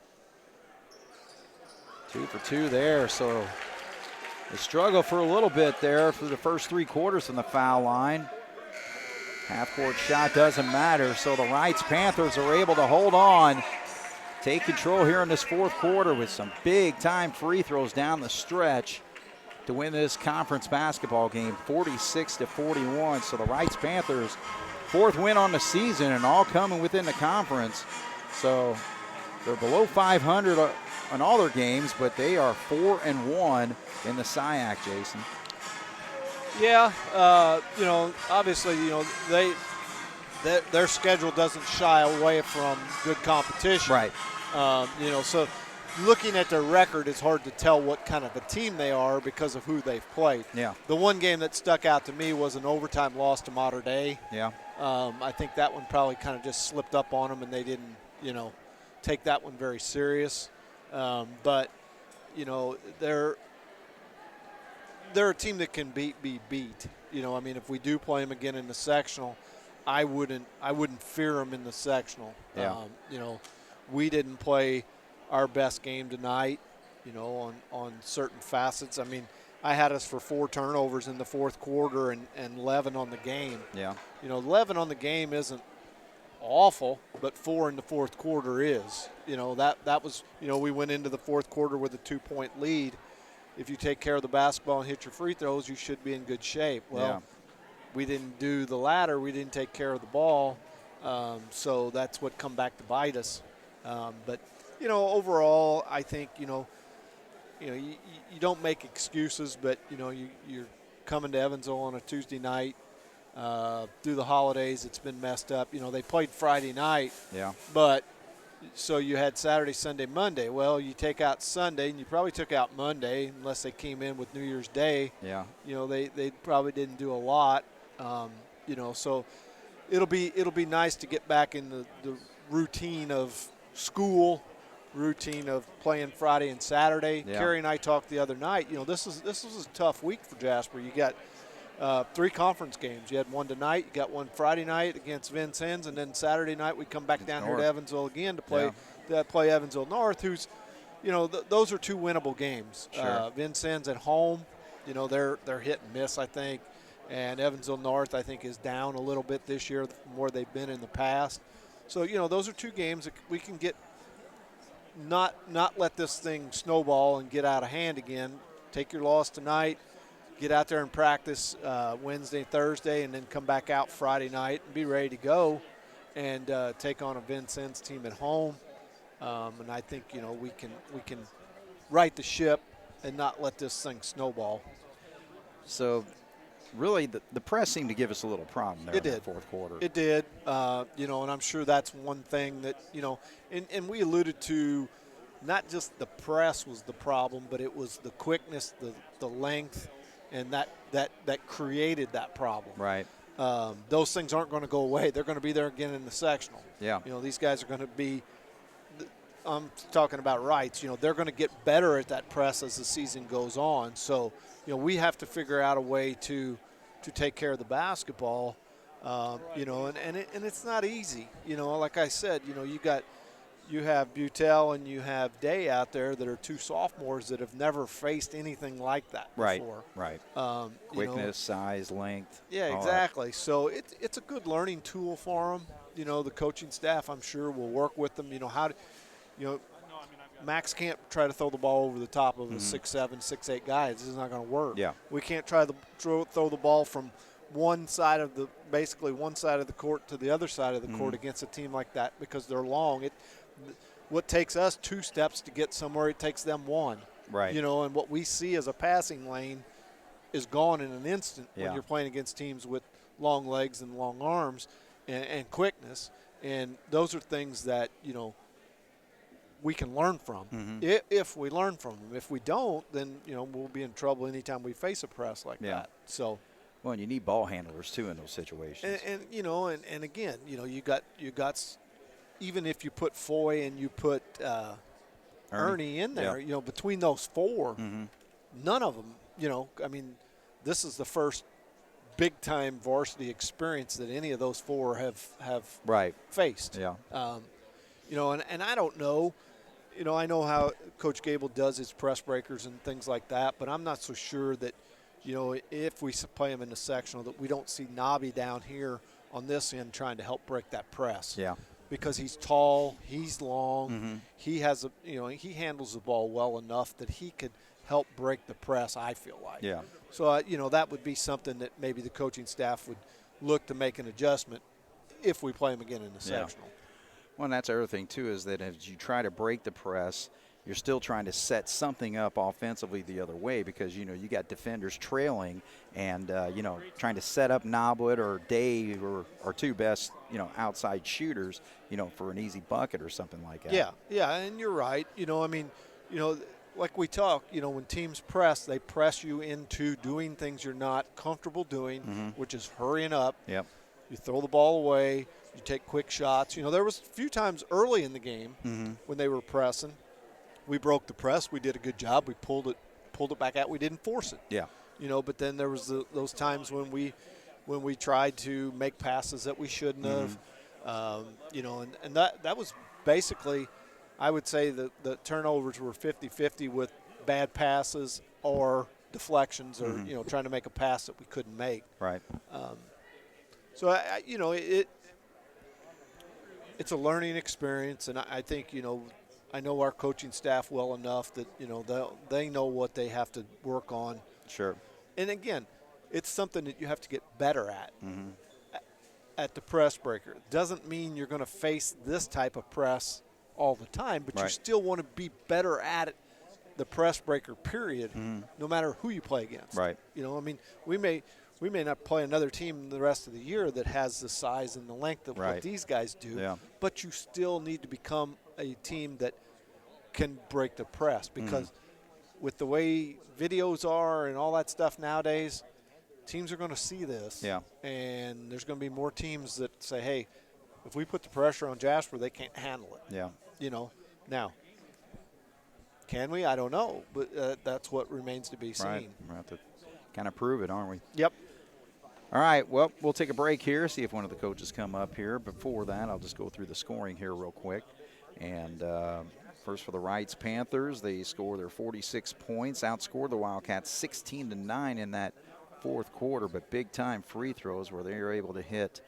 2 for 2 there. So they struggle for a little bit there for the first 3 quarters from the foul line. Half-court shot doesn't matter. So the Reitz Panthers are able to hold on, take control here in this 4th quarter with some big-time free throws down the stretch to win this conference basketball game, 46-41. So the Reitz Panthers, 4th win on the season, and all coming within the conference. So they're below 500 on all their games, but they are 4-1 in the SIAC, Jason. Yeah, obviously, their schedule doesn't shy away from good competition. Right. So looking at their record, it's hard to tell what kind of a team they are because of who they've played. Yeah. The one game that stuck out to me was an overtime loss to Mater Dei. Yeah. I think that one probably kind of just slipped up on them, and they didn't, take that one very serious. But they're a team that can be beat. If we do play them again in the sectional, I wouldn't fear them in the sectional. Yeah. We didn't play our best game tonight, on certain facets. I had us for 4 turnovers in the 4th quarter and 11 on the game. Yeah. 11 on the game isn't awful, but 4 in the 4th quarter is. That was, we went into the 4th quarter with a 2-point lead. If you take care of the basketball and hit your free throws, you should be in good shape. Well, we didn't do the latter. We didn't take care of the ball. So that's what come back to bite us. But overall, I think, you don't make excuses, but, you're coming to Evansville on a Tuesday night. Through the holidays, it's been messed up. They played Friday night. Yeah. But so you had Saturday, Sunday, Monday. Well, you take out Sunday, and you probably took out Monday unless they came in with New Year's Day. Yeah. They probably didn't do a lot. So it'll be nice to get back in the routine of school, routine of playing Friday and Saturday. Yeah. Carrie and I talked the other night. This was a tough week for Jasper. You got 3 conference games. You had one tonight. You got one Friday night against Vincennes, and then Saturday night we come back down here to Evansville again to play Evansville North, who's, those are 2 winnable games. Sure. Vincennes at home, they're hit and miss, I think, and Evansville North, I think, is down a little bit this year from where they've been in the past. So, those are 2 games that we can get not let this thing snowball and get out of hand again. Take your loss tonight. Get out there and practice Wednesday, Thursday, and then come back out Friday night and be ready to go and take on a Vincennes team at home. And I think we can right the ship and not let this thing snowball. So, really, the press seemed to give us a little problem there in the 4th quarter. It did. And I'm sure that's one thing that and we alluded to. Not just the press was the problem, but it was the quickness, the length. And that created that problem. Right. Those things aren't going to go away. They're going to be there again in the sectional. Yeah. These guys are going to be – I'm talking about Reitz. They're going to get better at that press as the season goes on. So, we have to figure out a way to take care of the basketball, and it's not easy. Like I said, you have Butel and you have Day out there that are 2 sophomores that have never faced anything like that before. Right. Quickness, size, length. Yeah, exactly. So it's a good learning tool for them. The coaching staff, I'm sure, will work with them. Max can't try to throw the ball over the top of a 6'7", 6'8" guy. This is not going to work. Yeah. We can't try to throw the ball from one side of the court to the other side of the court against a team like that because they're long. What takes us 2 steps to get somewhere, it takes them 1. Right. And what we see as a passing lane is gone in an instant when you're playing against teams with long legs and long arms and quickness. And those are things that, we can learn from if we learn from them. If we don't, then, we'll be in trouble anytime we face a press like that. So. Well, and you need ball handlers, too, in those situations. And again, you got even if you put Foy and you put Ernie in there. Yep. You know, between those four, none of them, you know, I mean, this is the first big-time varsity experience that any of those four have faced. Yeah. You know, and I don't know. You know, I know how Coach Gable does his press breakers and things like that, but I'm not so sure that, you know, if we play him in the sectional, that we don't see Nobby down here on this end trying to help break that press. Yeah. Because he's tall, he's long, he has he handles the ball well enough that he could help break the press, I feel like. Yeah. So, you know, that would be something that maybe the coaching staff would look to make an adjustment if we play him again in the sectional. Well, and that's the other thing, too, is that as you try to break the press, you're still trying to set something up offensively the other way because, you know, you got defenders trailing and, you know, trying to set up Nobwood or Dave or two best, you know, outside shooters, you know, for an easy bucket or something like that. Yeah, and you're right. You know, I mean, you know, like we talk, you know, when teams press, they press you into doing things you're not comfortable doing, which is hurrying up. Yep. You throw the ball away. You take quick shots. You know, there was a few times early in the game when they were pressing. We broke the press. We did a good job. We pulled it back out. We didn't force it. Yeah. You know, but then there was those times when we tried to make passes that we shouldn't have. You know, and that was basically, I would say the turnovers were 50-50 with bad passes or deflections or, you know, trying to make a pass that we couldn't make. Right. So, you know, it's a learning experience, and I think, you know, I know our coaching staff well enough that, you know, they know what they have to work on. Sure. And, again, it's something that you have to get better at. At the press breaker. It doesn't mean you're going to face this type of press all the time, but you still want to be better at it, the press breaker period, no matter who you play against. Right. You know, I mean, we may not play another team the rest of the year that has the size and the length of what these guys do, but you still need to become a team that can break the press because with the way videos are and all that stuff nowadays, teams are going to see this. Yeah. And there's going to be more teams that say, hey, if we put the pressure on Jasper, they can't handle it. Yeah. You know, now, can we? I don't know, but that's what remains to be seen. Right. We'll have to kind of prove it, aren't we? Yep. All right, well, we'll take a break here, see if one of the coaches come up here. Before that, I'll just go through the scoring here real quick. And first for the Reitz Panthers, they score their 46 points, outscored the Wildcats 16-9 in that fourth quarter, but big-time free throws where they were able to hit,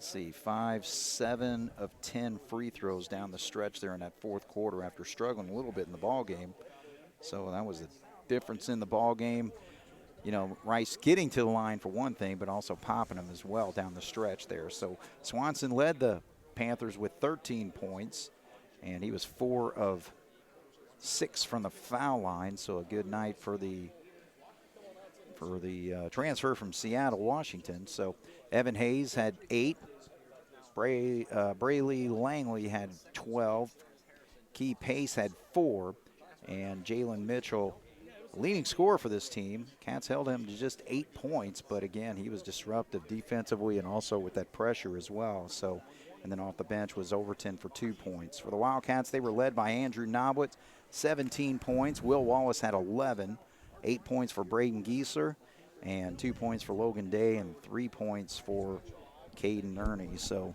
7 of 10 free throws down the stretch there in that fourth quarter after struggling a little bit in the ball game. So that was the difference in the ball game. You know, Rice getting to the line for one thing, but also popping them as well down the stretch there. So Swanson led the Panthers with 13 points, and he was 4 of 6 from the foul line. So a good night for the transfer from Seattle, Washington. So Evan Hayes had 8. Brayley Langley had 12. Key Pace had 4. And Jalen Mitchell, leading scorer for this team. Cats held him to just 8 points, but again, he was disruptive defensively and also with that pressure as well. So, and then off the bench was Overton for 2 points. For the Wildcats, they were led by Andrew Nobwitz, 17 points. Will Wallace had 11, 8 points for Braden Giesler, and 2 points for Logan Day, and 3 points for Caden Ernie. So,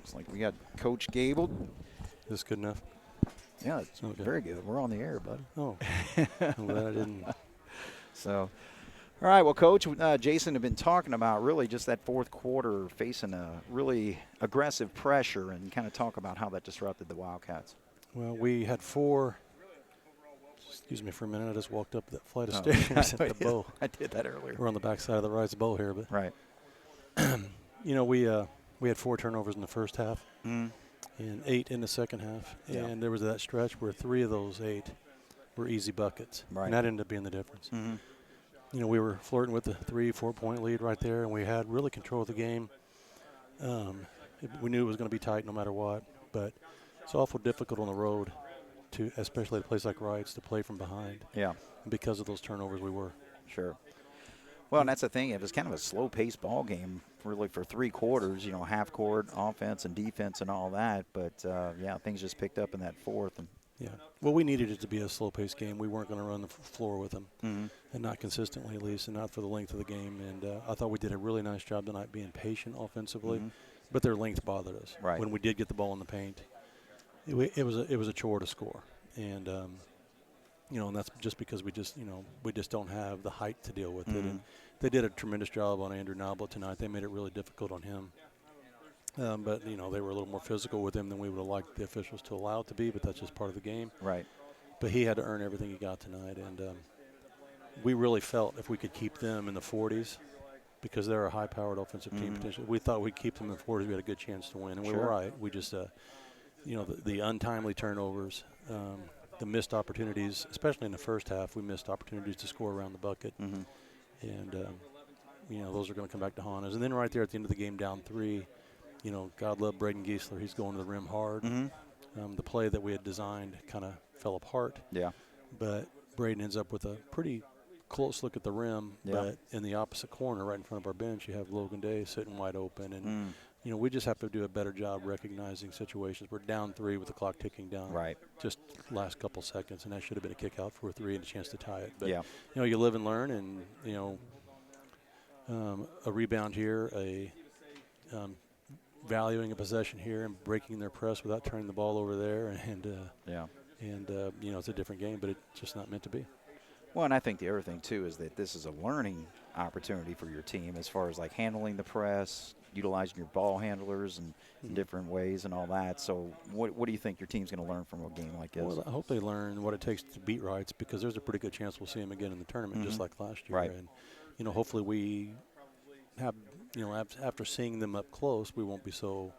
it's like we got Coach Gable. Is this good enough? Yeah, it's very good. We're on the air, buddy. Oh, I'm glad I didn't. So, all right, well, Coach, Jason had been talking about really just that fourth quarter facing a really aggressive pressure and kind of talk about how that disrupted the Wildcats. Well, we had 4. Excuse me for a minute. I just walked up that flight of stairs at the bow. I did that earlier. We're on the back side of the Rice bow here, but right. You know, we had 4 turnovers in the first half. And 8 in the second half. Yeah. And there was that stretch where 3 of those 8 were easy buckets. Right. And that ended up being the difference. You know, we were flirting with the 3-4 point lead right there, and we had really control of the game. We knew it was going to be tight no matter what, but it's awful difficult on the road, especially at a place like Wrights, to play from behind. Yeah. And because of those turnovers, we were. Sure. Well, and that's the thing. It was kind of a slow-paced ball game, really, for 3 quarters. You know, half-court offense and defense and all that. But yeah, things just picked up in that fourth. And yeah. Well, we needed it to be a slow-paced game. We weren't going to run the floor with them, and not consistently at least, and not for the length of the game. And I thought we did a really nice job tonight being patient offensively, but their length bothered us. Right. When we did get the ball in the paint, it was a chore to score, and you know, and that's just because we just don't have the height to deal with it. And they did a tremendous job on Andrew Noblet tonight. They made it really difficult on him. But, you know, they were a little more physical with him than we would have liked the officials to allow it to be, but that's just part of the game. Right. But he had to earn everything he got tonight. And we really felt if we could keep them in the 40s, because they're a high-powered offensive team potentially, we thought we'd keep them in the 40s. We had a good chance to win. And we were right. We just, you know, the untimely turnovers, the missed opportunities, especially in the first half, we missed opportunities to score around the bucket. And, you know, those are going to come back to haunt us. And then right there at the end of the game, down 3, you know, God love Braden Giesler. He's going to the rim hard. The play that we had designed kind of fell apart. Yeah. But Braden ends up with a pretty close look at the rim. Yeah. But in the opposite corner, right in front of our bench, you have Logan Day sitting wide open. And, you know, we just have to do a better job recognizing situations. We're down 3 with the clock ticking down. Right. Just last couple seconds, and that should have been a kick out for a 3 and a chance to tie it. But, you know, you live and learn, and, you know, a rebound here, valuing a possession here and breaking their press without turning the ball over there. And, you know, it's a different game, but it's just not meant to be. Well, and I think the other thing, too, is that this is a learning opportunity for your team as far as, like, handling the press, utilizing your ball handlers in different ways and all that. So what do you think your team's going to learn from a game like this? Well, I hope they learn what it takes to beat Reitz, because there's a pretty good chance we'll see them again in the tournament just like last year. Right. And, you know, hopefully we have, you know, after seeing them up close, we won't be so,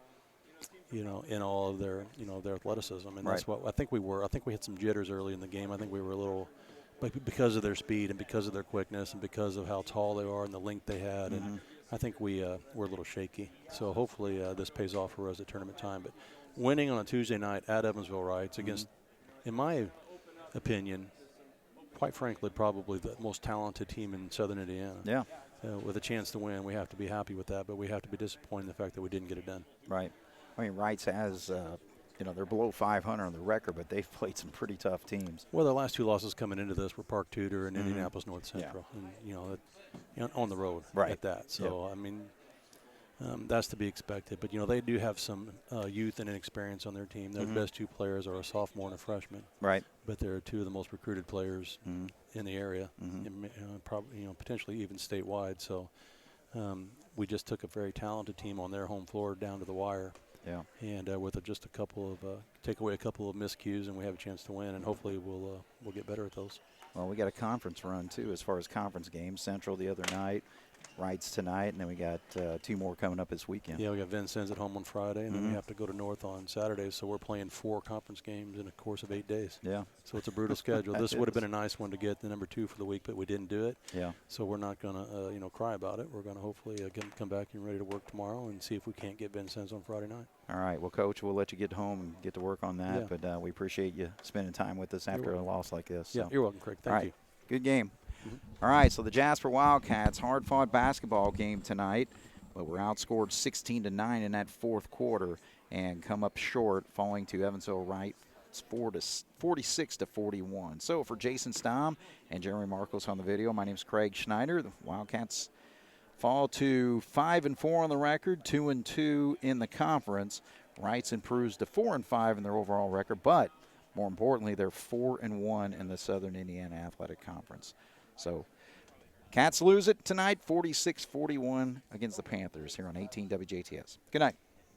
you know, in all of their, you know, their athleticism. And that's what I think we were. I think we had some jitters early in the game. I think we were a little – but because of their speed and because of their quickness and because of how tall they are and the length they had, and I think we were a little shaky. So hopefully this pays off for us at tournament time. But winning on a Tuesday night at Evansville Reitz against, in my opinion, quite frankly, probably the most talented team in Southern Indiana. Yeah. With a chance to win, we have to be happy with that, but we have to be disappointed in the fact that we didn't get it done. Right. I mean, Reitz has you know, they're below 500 on the record, but they've played some pretty tough teams. Well, their last 2 losses coming into this were Park Tudor and Indianapolis North Central, and you know, on the road at that. So I mean, that's to be expected. But you know, they do have some youth and inexperience on their team. Their best 2 players are a sophomore and a freshman. Right. But they're 2 of the most recruited players in the area, and, probably, you know, potentially even statewide. So we just took a very talented team on their home floor down to the wire. Yeah, and with just a couple of take away a couple of miscues, and we have a chance to win, and hopefully we'll get better at those. Well, we got a conference run too, as far as conference games. Central the other night, Reitz tonight, and then we got 2 more coming up this weekend. Yeah, we got Vincennes at home on Friday, and then we have to go to North on Saturday. So we're playing 4 conference games in a course of 8 days. Yeah, so it's a brutal schedule. This would have been a nice one to get the number 2 for the week, but we didn't do it. Yeah. So we're not going to you know, cry about it. We're going to hopefully come back and ready to work tomorrow and see if we can't get Vincennes on Friday night. All right. Well, Coach, we'll let you get home and get to work on that. Yeah. But we appreciate you spending time with us after a loss like this. So. Yeah, you're welcome, Craig. Thank you. Good game. All right, so the Jasper Wildcats, hard-fought basketball game tonight, but we're outscored 16-9 in that 4th quarter and come up short, falling to Evansville Reitz 46-41. So for Jason Stamm and Jeremy Marcos on the video, my name's Craig Schneider. The Wildcats fall to 5-4 on the record, 2-2 in the conference. Reitz improves to 4-5 in their overall record, but more importantly, they're 4-1 in the Southern Indiana Athletic Conference. So Cats lose it tonight, 46-41 against the Panthers here on 18 WJTS. Good night.